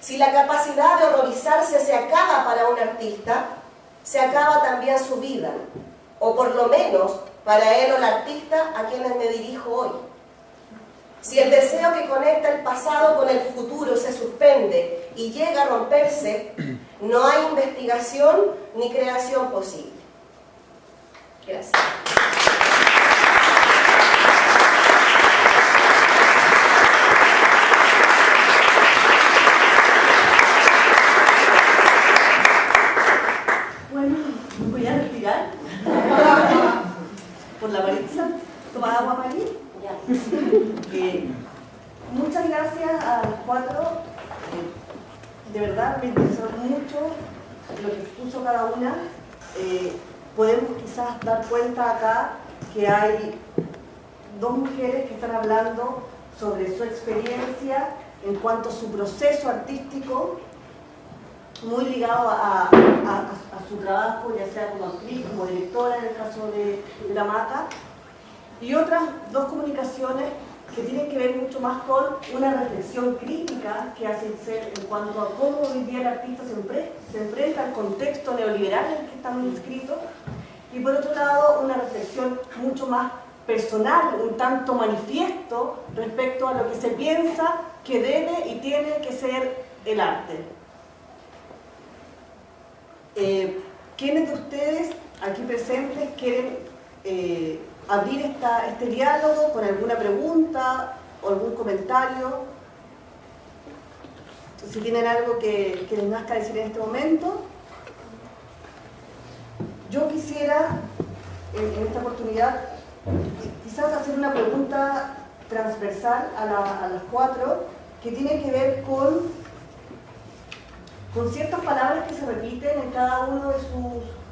Si la capacidad de horrorizarse se acaba para un artista, se acaba también su vida, o por lo menos para él o la artista a quienes me dirijo hoy. Si el deseo que conecta el pasado con el futuro se suspende y llega a romperse, no hay investigación ni creación posible. Gracias. Bueno, voy a respirar. Por la Maritza, toma agua, María. Muchas gracias a los cuatro. De verdad me interesó mucho lo que expuso cada una. Podemos quizás dar cuenta acá que hay dos mujeres que están hablando sobre su experiencia en cuanto a su proceso artístico, muy ligado a su trabajo, ya sea como actriz, como directora en el caso de La Maca, y otras dos comunicaciones que tienen que ver mucho más con una reflexión crítica que hace el ser en cuanto a cómo hoy día el artista se enfrenta al contexto neoliberal en el que estamos inscritos, y por otro lado una reflexión mucho más personal, un tanto manifiesto respecto a lo que se piensa que debe y tiene que ser el arte. ¿Quiénes de ustedes aquí presentes quieren abrir este diálogo con alguna pregunta o algún comentario? Si tienen algo que les nazca decir en este momento. Yo quisiera, en esta oportunidad, quizás hacer una pregunta transversal a las cuatro, que tiene que ver con ciertas palabras que se repiten en cada uno de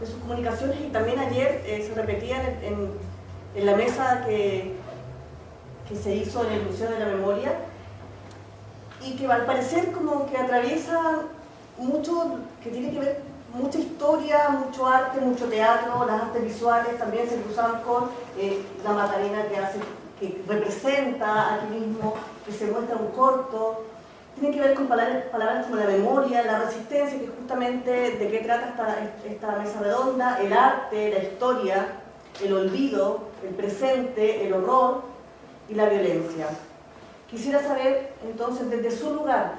sus comunicaciones, y también ayer se repetían en la mesa que se hizo en el Museo de la Memoria. y que al parecer como que atraviesa mucho, que tiene que ver mucha historia, mucho arte, mucho teatro, las artes visuales también se cruzaban con la Macarena que representa aquí mismo, que se muestra un corto. Tiene que ver con palabras como la memoria, la resistencia, que justamente de qué trata esta mesa redonda, el arte, la historia, el olvido, el presente, el horror y la violencia. Quisiera saber entonces desde su lugar,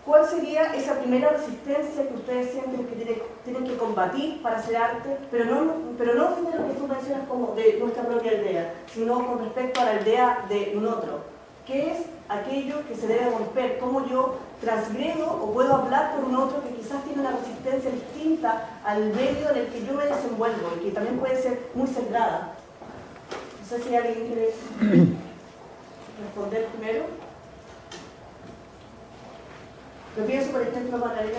¿cuál sería esa primera resistencia que ustedes sienten que tienen que combatir para hacer arte, pero no desde lo que tú mencionas como de nuestra propia aldea, sino con respecto a la aldea de un otro? ¿Qué es aquello que se debe romper? ¿Cómo yo transgredo o puedo hablar por un otro que quizás tiene una resistencia distinta al medio en el que yo me desenvuelvo y que también puede ser muy sesgada? No sé si alguien quiere responder primero. Yo pienso, por ejemplo, Magdalena,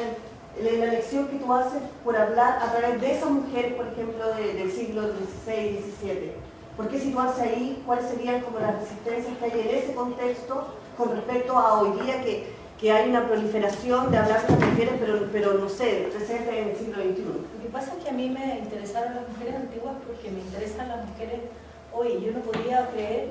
en la elección que tú haces por hablar a través de esas mujeres, por ejemplo, del siglo XVI, XVII. ¿Por qué situarse ahí? ¿Cuáles serían como las resistencias que hay en ese contexto con respecto a hoy día que hay una proliferación de hablar de las mujeres, pero no sé, presente en el siglo XXI? Lo que pasa es que a mí me interesaron las mujeres antiguas porque me interesan las mujeres hoy. Yo no podía creer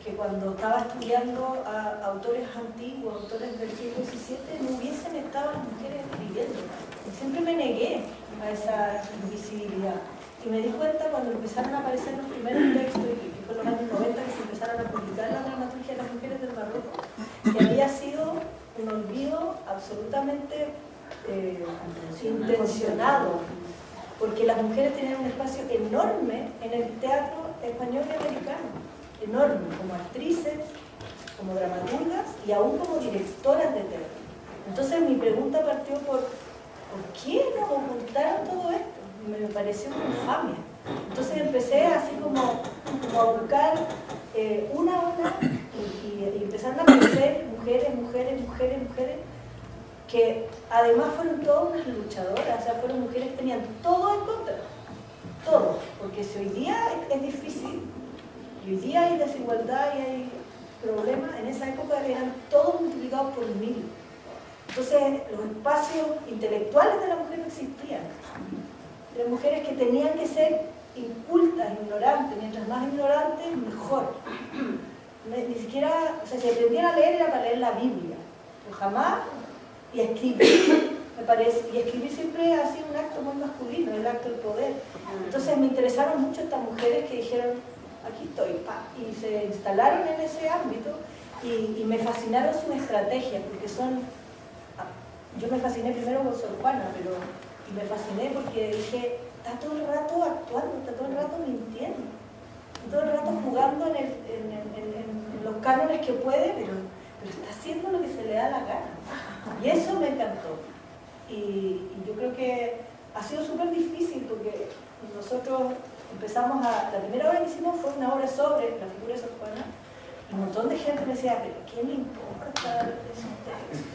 que cuando estaba estudiando a autores antiguos, autores del siglo XVII, no hubiesen estado las mujeres escribiendo. Y siempre me negué a esa invisibilidad. Y me di cuenta cuando empezaron a aparecer los primeros textos, y que fue en los años 90 que se empezaron a publicar la dramaturgia de las mujeres del Barroco, que había sido un olvido absolutamente intencionado, porque las mujeres tenían un espacio enorme en el teatro español y americano, enorme, como actrices, como dramaturgas y aún como directoras de teatro. Entonces mi pregunta partió por qué nos ocultaron todo esto? Me pareció una infamia. Entonces empecé así como a buscar una a una y empezaron a aparecer mujeres que además fueron todas unas luchadoras, o sea, fueron mujeres que tenían todo en contra, todo, porque si hoy día es difícil y hoy día hay desigualdad y hay problemas, en esa época eran todos multiplicados por 1000. Entonces los espacios intelectuales de la mujer no existían. De mujeres que tenían que ser incultas, ignorantes, mientras más ignorantes, mejor. Ni siquiera, o sea, si aprendían a leer era para leer la Biblia, pero jamás, y escribir, me parece, y escribir siempre ha sido un acto muy masculino, el acto del poder. Entonces me interesaron mucho estas mujeres que dijeron, aquí estoy, pa, y se instalaron en ese ámbito, y me fascinaron sus estrategias, porque yo me fasciné primero con Sor Juana, y me fasciné porque dije, está todo el rato actuando, está todo el rato mintiendo, está todo el rato jugando en los cánones que puede, pero está haciendo lo que se le da la gana. Y eso me encantó. Y yo creo que ha sido súper difícil porque nosotros empezamos la primera obra que hicimos fue una obra sobre la figura de Sor Juana, y un montón de gente me decía, pero ¿quién le importa esos textos?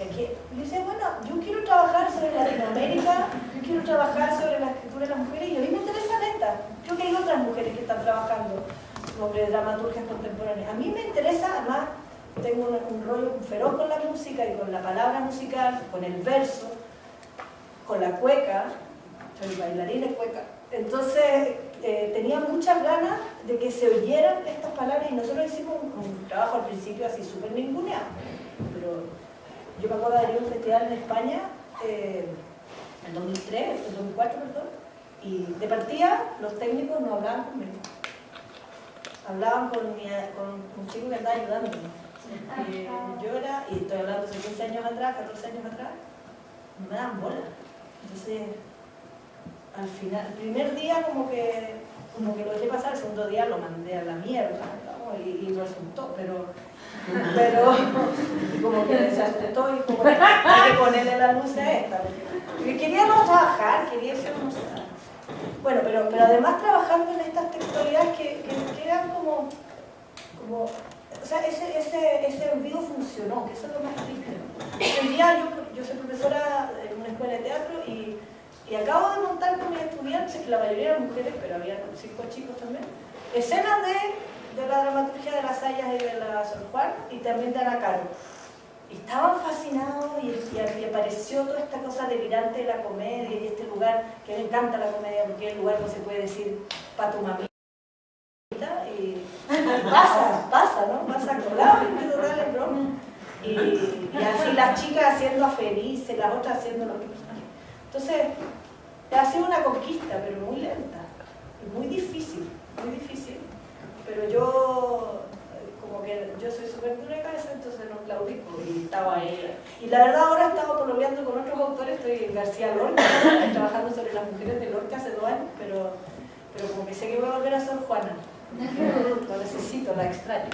Y yo decía, bueno, yo quiero trabajar sobre Latinoamérica, yo quiero trabajar sobre la escritura de las mujeres, y a mí me interesa neta. Creo que hay otras mujeres que están trabajando sobre dramaturgias contemporáneas. A mí me interesa, además, tengo un rollo feroz con la música y con la palabra musical, con el verso, con la cueca, soy bailarina y cueca. Entonces, tenía muchas ganas de que se oyeran estas palabras, y nosotros hicimos un trabajo al principio así súper ninguneado, pero yo me acuerdo de ir a un festival en España en 2004, y de partida los técnicos no hablaban conmigo. Hablaban con un chico que andaba ayudándome. Yo era, y estoy hablando de 15 años atrás, 14 años atrás, no me daban bola. Entonces, al final, el primer día como que lo dejé pasar, el segundo día lo mandé a la mierda, ¿no? y resultó, pero como que se asustó y como que hay que ponerle la luz a esta, porque queríamos trabajar, quería ser música. Bueno, pero además trabajando en estas textualidades que eran como o sea, ese olvido funcionó, que eso es lo más triste. Hoy día yo soy profesora en una escuela de teatro y acabo de montar con mis estudiantes, que la mayoría eran mujeres, pero había 5 chicos también, escenas de la dramaturgia de las Sayas y de la Sor Juan, y también de Ana Caro. apareció toda esta cosa delirante de la comedia y este lugar que le encanta la comedia porque es el lugar donde se puede decir pa' tu mamita y pasa, ¿no? Pasa colado en vez de darle broma. Y así las chicas haciendo a felices, las otras haciendo los personajes. Entonces, ha sido una conquista, pero muy lenta, y muy difícil, pero yo, como que yo soy súper dura de cabeza, entonces no claudico, y estaba ahí. Y la verdad ahora he estado pololeando con otros autores, estoy en García Lorca, trabajando sobre las mujeres de Lorca hace 2 años, pero como que sé que voy a volver a ser Juana. Lo necesito, la extraño.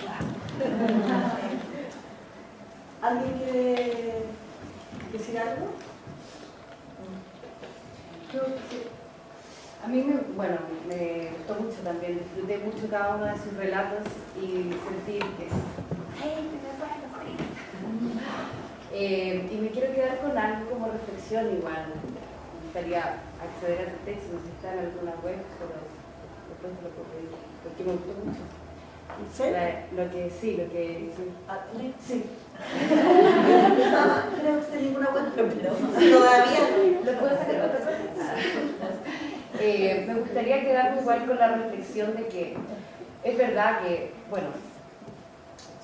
¿Alguien quiere decir algo? A mí me gustó mucho también, disfruté mucho cada uno de sus relatos y sentir que y me quiero quedar con algo como reflexión igual. Me gustaría acceder a tu texto, no sé si está en alguna web, pero después te lo puedo pedir, porque me gustó mucho. ¿Sí? Lo que sí. Creo que se ninguna web, pero Todavía lo puedo sacar. Me gustaría quedarme igual con la reflexión de que es verdad que, bueno,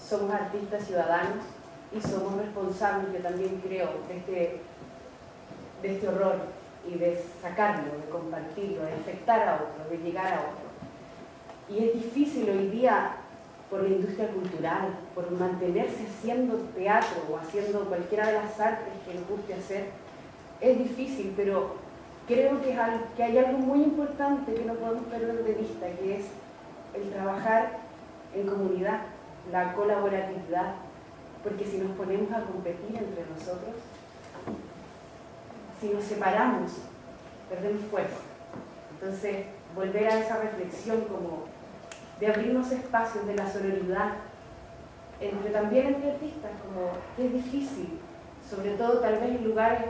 somos artistas ciudadanos y somos responsables, yo también creo, de este horror y de sacarlo, de compartirlo, de afectar a otro, de llegar a otro. Y es difícil hoy día por la industria cultural, por mantenerse haciendo teatro o haciendo cualquiera de las artes que nos guste hacer. Es difícil, pero creo que hay algo muy importante que no podemos perder de vista, que es el trabajar en comunidad, la colaboratividad, porque si nos ponemos a competir entre nosotros, si nos separamos, perdemos fuerza. Entonces, volver a esa reflexión como de abrirnos espacios de la sororidad, también entre artistas, como que es difícil, sobre todo tal vez en lugares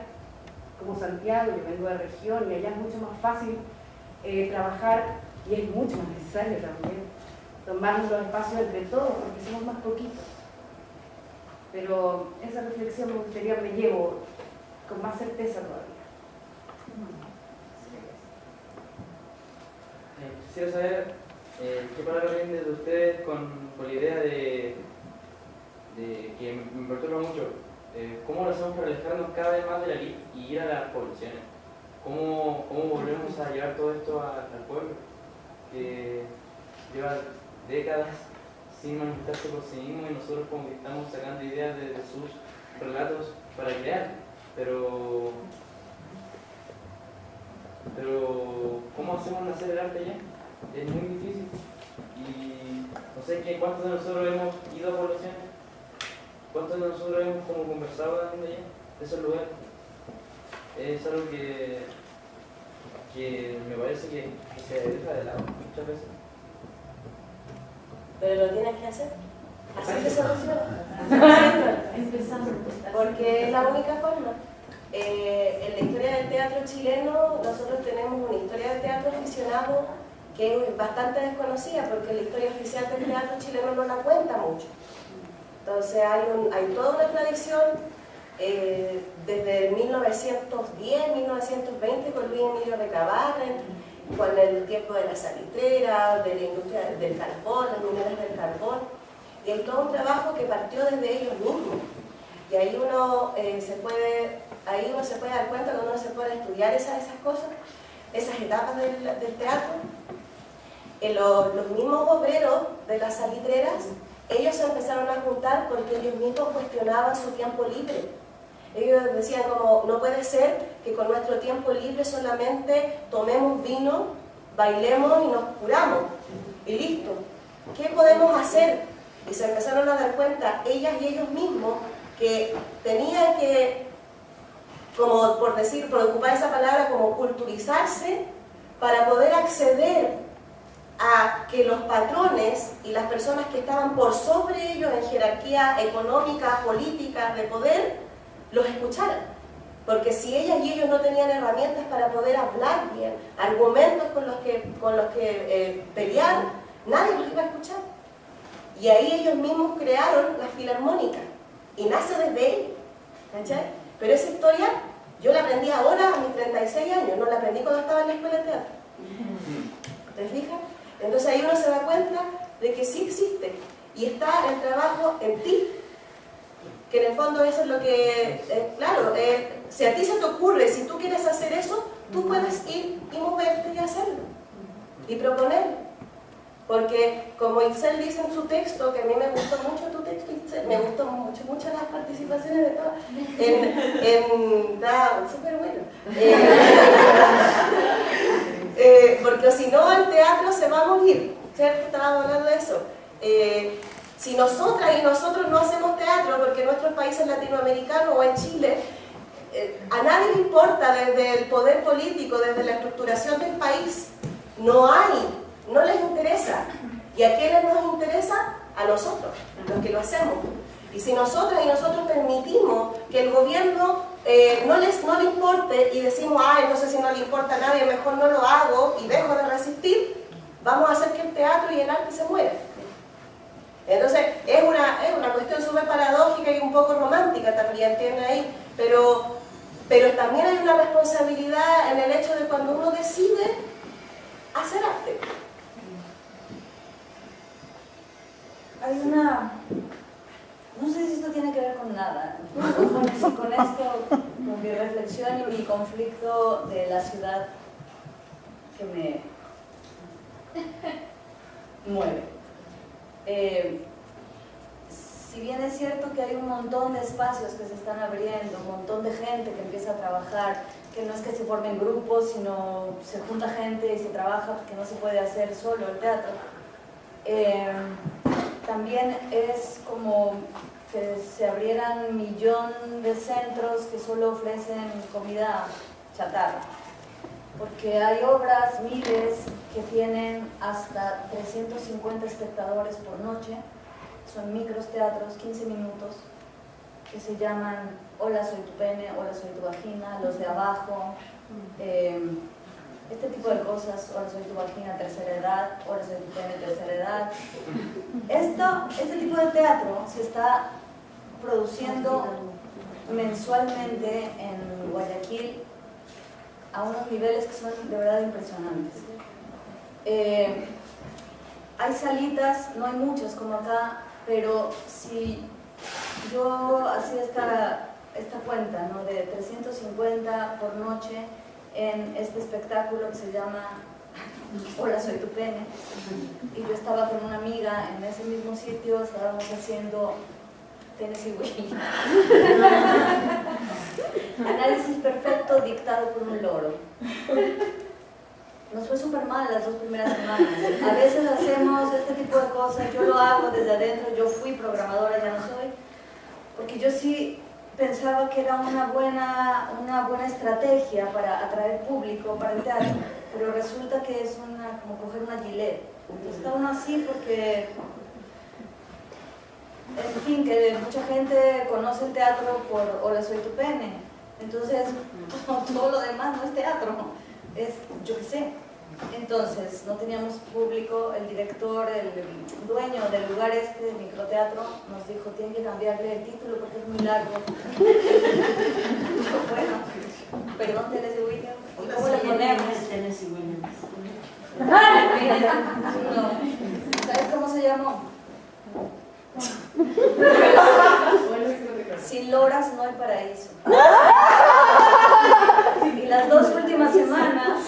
como Santiago, yo vengo de región y allá es mucho más fácil trabajar y es mucho más necesario también tomarnos los espacios entre todos porque somos más poquitos. Pero esa reflexión me gustaría me llevo con más certeza todavía. Quisiera saber qué palabras vienen de ustedes con la idea de que me perturba mucho. ¿Cómo lo hacemos para alejarnos cada vez más de la elite y ir a las poblaciones? ¿Cómo volvemos a llevar todo esto al pueblo? Que lleva décadas sin manifestarse por sí mismo y nosotros como que estamos sacando ideas de sus relatos para crear. Pero ¿cómo hacemos nacer el arte allá? Es muy difícil. Y no sé cuántos de nosotros hemos ido a poblaciones. ¿Cuántos de nosotros hemos como conversado también de allá, de esos lugares? Es algo que me parece que se deja de lado muchas veces. pero lo tienes que hacer. Así que se soluciona. Empezando. Porque es la única forma. En la historia del teatro chileno, nosotros tenemos una historia del teatro aficionado que es bastante desconocida, porque la historia oficial del teatro chileno no la cuenta mucho. Entonces hay toda una tradición desde 1910, 1920 con Luis Emilio Recabarren, con el tiempo de la salitrera, de la industria del carbón, las mineras del carbón, y hay todo un trabajo que partió desde ellos mismos. Y ahí uno se puede dar cuenta cuando uno se puede estudiar esas cosas, esas etapas del teatro. Los mismos obreros de las salitreras, ellos se empezaron a juntar porque ellos mismos cuestionaban su tiempo libre. Ellos decían como, no puede ser que con nuestro tiempo libre solamente tomemos vino, bailemos y nos curamos. Y listo. ¿Qué podemos hacer? Y se empezaron a dar cuenta, ellas y ellos mismos, que tenían que, como por ocupar esa palabra, como culturizarse para poder acceder a que los patrones y las personas que estaban por sobre ellos en jerarquía económica, política, de poder, los escucharan. Porque si ellas y ellos no tenían herramientas para poder hablar bien, argumentos con los que pelear, nadie los iba a escuchar. Y ahí ellos mismos crearon la filarmónica, y nace desde ahí, ¿cachai? Pero esa historia yo la aprendí ahora a mis 36 años, no la aprendí cuando estaba en la escuela de teatro. ¿Te fijas? Entonces ahí uno se da cuenta de que sí existe y está el trabajo en ti, que en el fondo eso es lo que, claro, si a ti se te ocurre, si tú quieres hacer eso, tú puedes ir y moverte y hacerlo y proponerlo. Porque como Itzel dice en su texto, que a mí me gustó mucho tu texto, Itzel, me gustó muchas las participaciones de todas, está súper bueno. Porque si no el teatro se va a morir, ¿cierto? Estábamos hablando de eso. Si nosotras y nosotros no hacemos teatro, porque en nuestros países latinoamericanos o en Chile, a nadie le importa desde el poder político, desde la estructuración del país, no les interesa. ¿Y a quiénes nos interesa? A nosotros, los que lo hacemos. Y si nosotras y nosotros permitimos que el gobierno no le importe y decimos, entonces si no le importa a nadie, mejor no lo hago y dejo de resistir, vamos a hacer que el teatro y el arte se mueran. Entonces es una cuestión súper paradójica y un poco romántica también, tiene ahí, pero también hay una responsabilidad en el hecho de cuando uno decide hacer arte. Hay no sé si esto tiene que ver con nada, con esto, con mi reflexión y mi conflicto de la ciudad que me mueve. Si bien es cierto que hay un montón de espacios que se están abriendo, un montón de gente que empieza a trabajar, que no es que se formen grupos, sino se junta gente y se trabaja, porque no se puede hacer solo el teatro. También es como que se abrieran 1 millón de centros que solo ofrecen comida chatarra, porque hay obras, miles, que tienen hasta 350 espectadores por noche, son micros teatros, 15 minutos, que se llaman Hola soy tu pene, Hola soy tu vagina, Los de abajo, este tipo de cosas, Hola soy tu vagina, tercera edad, Hola soy tu pene, tercera edad. Este tipo de teatro se está produciendo mensualmente en Guayaquil a unos niveles que son de verdad impresionantes. Hay salitas, no hay muchas como acá, pero si yo hacía esta cuenta, ¿no?, de 350 por noche en este espectáculo que se llama Hola soy tu pene, y yo estaba con una amiga en ese mismo sitio, estábamos haciendo Tennessee Williams. Análisis perfecto dictado por un loro. Nos fue súper mal las 2 primeras semanas. A veces hacemos este tipo de cosas, yo lo hago desde adentro, yo fui programadora, ya no soy, porque yo sí pensaba que era una buena estrategia para atraer público para el teatro, pero resulta que es como coger una gilet. Entonces está uno así porque, en fin, que mucha gente conoce el teatro por Hola soy tu pene. Entonces, todo lo demás no es teatro, es yo qué sé. Entonces, no teníamos público, el director, el dueño del lugar este, del microteatro, nos dijo, tienen que cambiarle el título porque es muy largo. Bueno, perdón, Tennessee Williams, ¿cómo le ponemos? Tennessee Williams. No. ¿Sabes cómo se llamó? Sin loras no hay paraíso. Y las 2 últimas semanas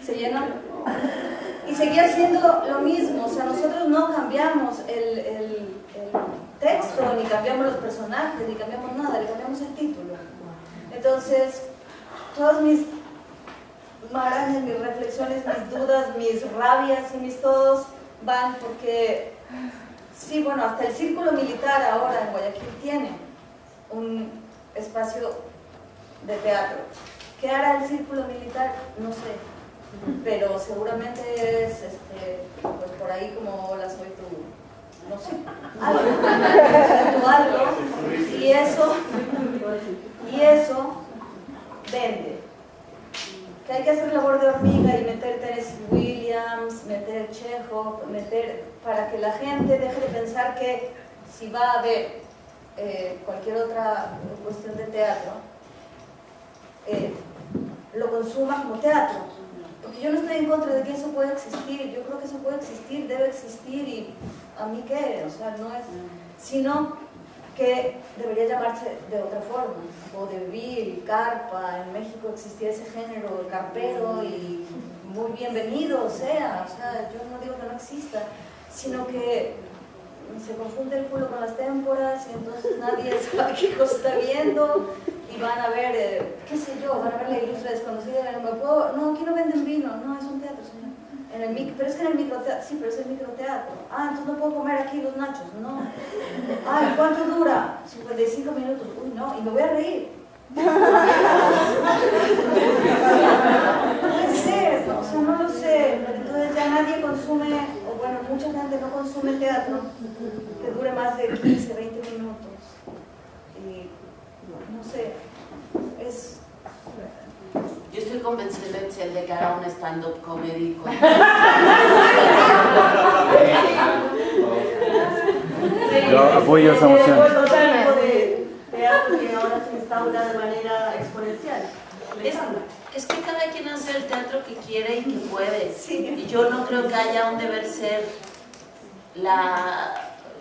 se llenó. Y seguía siendo lo mismo, o sea, nosotros no cambiamos el texto, ni cambiamos los personajes, ni cambiamos nada, le cambiamos el título. Entonces, todas mis marañas, mis reflexiones, mis dudas, mis rabias y mis todos van porque, sí, bueno, hasta el Círculo Militar ahora en Guayaquil tiene un espacio de teatro. ¿Qué hará el Círculo Militar? No sé, pero seguramente es pues por ahí como Hola soy tu, no sé, algo, y eso vende. Que hay que hacer labor de hormiga y meter Tennessee Williams, meter Chekhov, para que la gente deje de pensar que si va a ver cualquier otra cuestión de teatro, lo consuma como teatro. Porque yo no estoy en contra de que eso pueda existir, yo creo que eso puede existir, debe existir, y a mí qué, o sea, no es, sino que debería llamarse de otra forma, vodevil, carpa. En México existía ese género, el carpero, y muy bienvenido sea, yo no digo que no exista, sino que se confunde el culo con las témporas y entonces nadie sabe qué cosa está viendo y van a ver, qué sé yo, van a ver La Ilustre Desconocida y no, aquí no venden vino, no, es un teatro, señor. Pero es que en el microteatro, sí, pero es el microteatro. Entonces no puedo comer aquí los nachos, no. ¿Y cuánto dura? 55 minutos. Uy, no, y me voy a reír. Puede ser, no lo sé. Entonces ya nadie consume, o bueno, mucha gente no consume teatro que dure más de 15, 20 minutos. Y no sé, es... Yo estoy convencida de Itzel de que haga un stand-up comedy con... Yo apoyo esa moción. Otro tipo de teatro que ahora se instaura de manera exponencial. Es que cada quien hace el teatro que quiere y que puede. Sí. Y yo no creo que haya un deber ser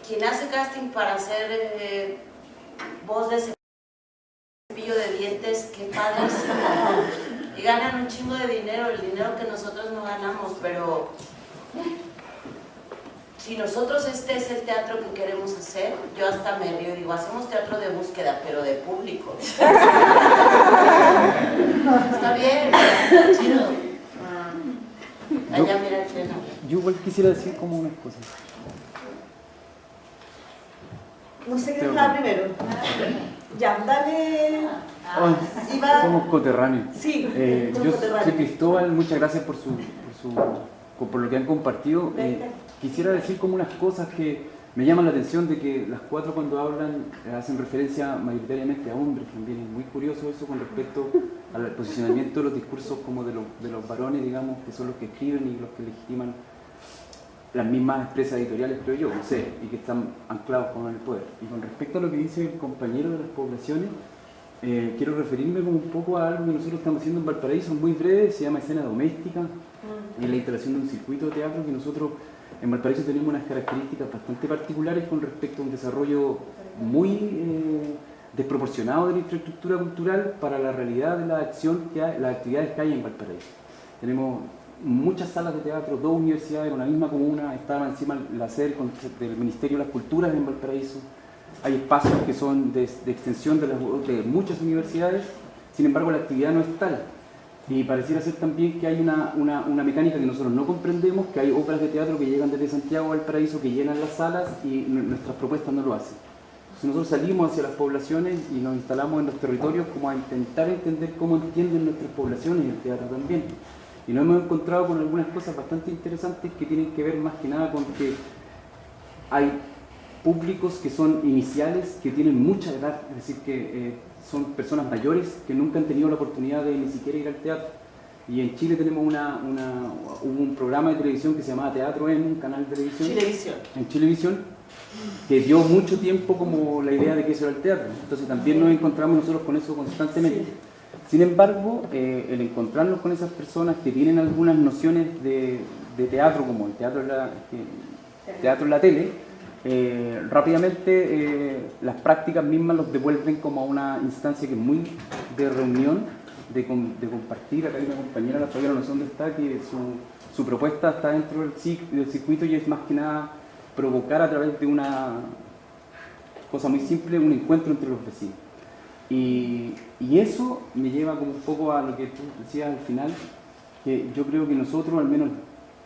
quien hace casting para hacer voz de cepillo de dientes, qué padrísimo. Y ganan un chingo de dinero, el dinero que nosotros no ganamos, pero si nosotros este es el teatro que queremos hacer, yo hasta me río, digo, hacemos teatro de búsqueda, pero de público. Está bien, chido. Allá mira el tren. Yo igual quisiera decir como unas cosas. No sé quién estaba primero. Ya, dale. Somos coterráneos. Sí, yo soy Cristóbal, muchas gracias por lo que han compartido. Quisiera decir como unas cosas que me llaman la atención, de que las cuatro cuando hablan hacen referencia mayoritariamente a hombres. También es muy curioso eso con respecto al posicionamiento de los discursos como de los varones, digamos, que son los que escriben y los que legitiman las mismas empresas editoriales, creo yo, no sé, y que están anclados con el poder. Y con respecto a lo que dice el compañero de las poblaciones, quiero referirme como un poco a algo que nosotros estamos haciendo en Valparaíso, muy breve, se llama Escena Doméstica, y es la instalación de un circuito de teatro que nosotros en Valparaíso tenemos unas características bastante particulares con respecto a un desarrollo muy desproporcionado de la infraestructura cultural para la realidad de la acción que hay, las actividades que hay en Valparaíso. Tenemos muchas salas de teatro, 2 universidades en la misma comuna, estaba encima la sede del Ministerio de las Culturas en Valparaíso. Hay espacios que son de extensión de muchas universidades, sin embargo la actividad no es tal. Y pareciera ser también que hay una mecánica que nosotros no comprendemos, que hay obras de teatro que llegan desde Santiago a Valparaíso, que llenan las salas y nuestras propuestas no lo hacen. Entonces nosotros salimos hacia las poblaciones y nos instalamos en los territorios como a intentar entender cómo entienden nuestras poblaciones y el teatro también. Y nos hemos encontrado con algunas cosas bastante interesantes que tienen que ver más que nada con que hay públicos que son iniciales, que tienen mucha edad, es decir, que son personas mayores que nunca han tenido la oportunidad de ni siquiera ir al teatro. Y en Chile tenemos hubo un programa de televisión que se llamaba Teatro en un canal de televisión. Chilevisión. En Chilevisión, que dio mucho tiempo como la idea de que eso era el teatro. Entonces también nos encontramos nosotros con eso constantemente. Sí. Sin embargo, el encontrarnos con esas personas que tienen algunas nociones de teatro, como el teatro en la tele, rápidamente las prácticas mismas los devuelven como a una instancia que es muy de reunión, de compartir. Acá hay una compañera, todavía no sé dónde está, que su propuesta está dentro del circuito y es más que nada provocar a través de una cosa muy simple, un encuentro entre los vecinos. Y eso me lleva como un poco a lo que tú decías al final, que yo creo que nosotros, al menos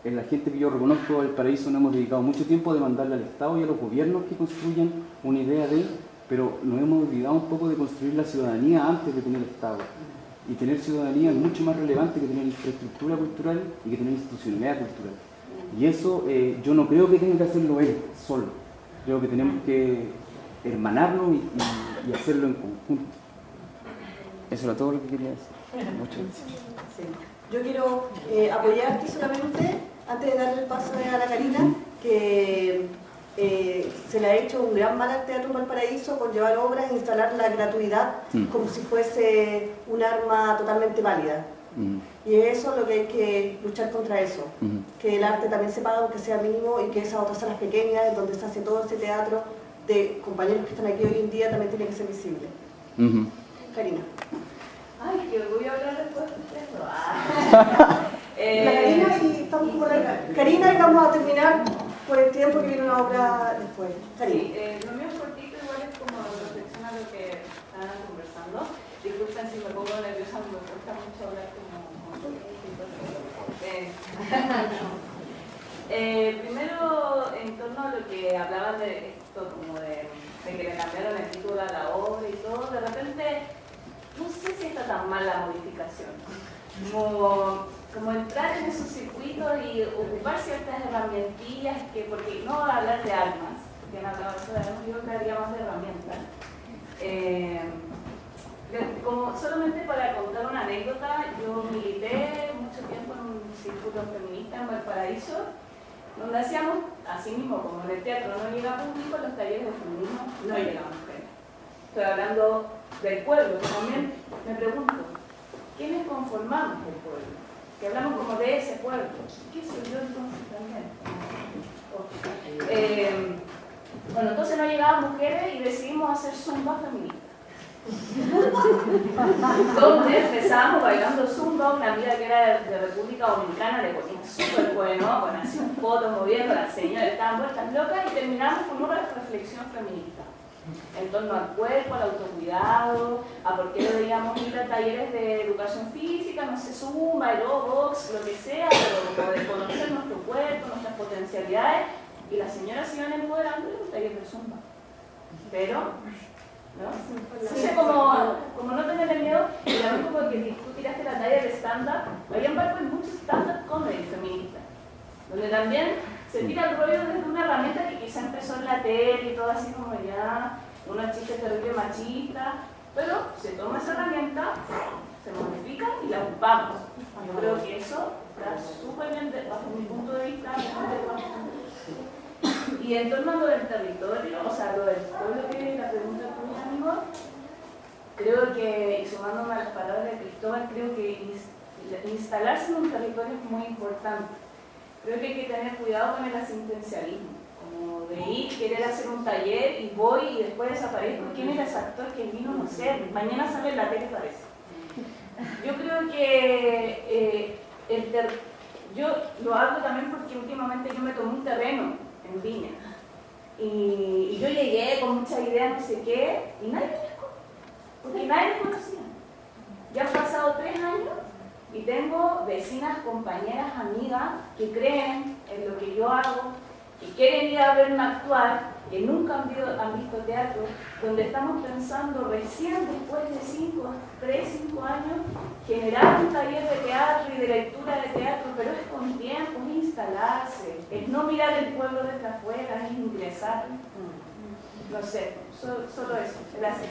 en la gente que yo reconozco del Paraíso, nos hemos dedicado mucho tiempo a demandarle al Estado y a los gobiernos que construyan una idea de él, pero nos hemos olvidado un poco de construir la ciudadanía antes de tener el Estado. Y tener ciudadanía es mucho más relevante que tener infraestructura cultural y que tener institucionalidad cultural. Y eso yo no creo que tenga que hacerlo él solo. Creo que tenemos que hermanarnos y hacerlo en conjunto. Eso era todo lo que quería decir. Muchas gracias. Sí. Yo quiero apoyarte solamente, antes de darle el paso a Ana Karina, que se le ha hecho un gran mal al Teatro Valparaíso por llevar obras e instalar la gratuidad como si fuese un arma totalmente válida. Y eso es lo que hay que luchar contra eso, que el arte también se paga aunque sea mínimo y que esas otras salas pequeñas en donde se hace todo ese teatro de compañeros que están aquí hoy en día también tiene que ser visible. Karina. Ay, que voy a hablar después de esto. Karina y estamos por acá. Karina, y vamos a terminar por el tiempo que viene una obra después. Karina. Lo mío es cortito, igual es como reflexiona lo que estaban conversando. Disculpen si me pongo nerviosa, me cuesta mucho hablar como... primero, en torno a lo que hablaban de esto, como de que le cambiaron el título a la obra y todo, de repente, no sé si está tan mal la modificación. Como entrar en esos circuitos y ocupar ciertas herramientillas, porque no hablar de almas, que en la trabajo de almas yo hablaría más de herramientas. Como solamente para contar una anécdota, yo milité mucho tiempo en un circuito feminista en Valparaíso, donde hacíamos, así mismo como en el teatro no llega público, los talleres de feminismo no llegaban mujeres. Estoy hablando del pueblo, que también me pregunto, ¿quiénes conformamos el pueblo? Que hablamos como de ese pueblo. ¿Qué soy yo entonces también? Bueno, entonces no llegaban mujeres y decidimos hacer zumba feminista. Donde empezamos bailando zumba, una amiga que era de República Dominicana le ponía súper bueno, con así fotos moviendo, las señoras estaban vueltas locas y terminamos con una reflexión feminista en torno al cuerpo, al autocuidado, a por qué deberíamos ir a talleres de educación física, no sé, zumba, aerobox, lo que sea, pero como de conocer nuestro cuerpo, nuestras potencialidades, y las señoras se iban empoderando en un taller de zumba. Pero ¿no? Entonces, como no tener miedo, y también como que tú tiraste la talla de stand-up, había en Valpo muchos stand-up comedy feministas, donde también se tira el rollo desde una herramienta que quizá empezó en la tele y todo así como ya, unos chistes terribles machistas, pero se toma esa herramienta, se modifica y la ocupamos. Yo creo que eso está súper bien, bajo mi punto de vista, y en torno a lo del territorio, o sea, lo del pueblo que la pregunta tuya, amigo, creo que, y sumándome a las palabras de Cristóbal, creo que instalarse en un territorio es muy importante. Creo que hay que tener cuidado con el asistencialismo, como de ir, querer hacer un taller y voy y después desaparezco. ¿Quién era ese actor que vino? No sé, mañana sale en la tele, parece. Yo creo que yo lo hago también porque últimamente yo me tomé un terreno en Viña y yo llegué con muchas ideas, no sé qué, y nadie me pescó, porque nadie me conocía. Ya han pasado 3 años y tengo vecinas, compañeras, amigas que creen en lo que yo hago, que quieren ir a verme actuar, que nunca han visto teatro, donde estamos pensando recién después de 3, 5 años, generar un taller de teatro y de lectura de teatro, pero es con tiempo, es instalarse, es no mirar el pueblo desde afuera, es ingresar. No sé, solo eso. Gracias.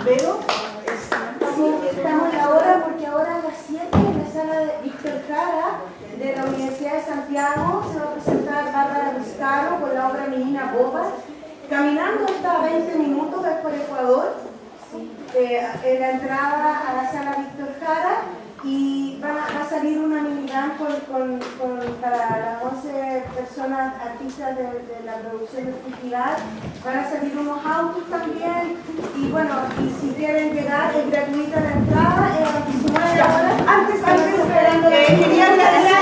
¿Veo? Estamos en la hora porque ahora a las 7 en la sala de Víctor Jara de la Universidad de Santiago se va a presentar Bárbara Vizcaro con la obra Menina Boba. Caminando hasta 20 minutos es por Ecuador, en la entrada a la sala Víctor Jara, y va a salir una minivan para las 11 personas artistas de la producción del festival. Van a salir unos autos también, y bueno, y si quieren llegar es gratuita la entrada, a las 19 horas. Antes, quería agradecer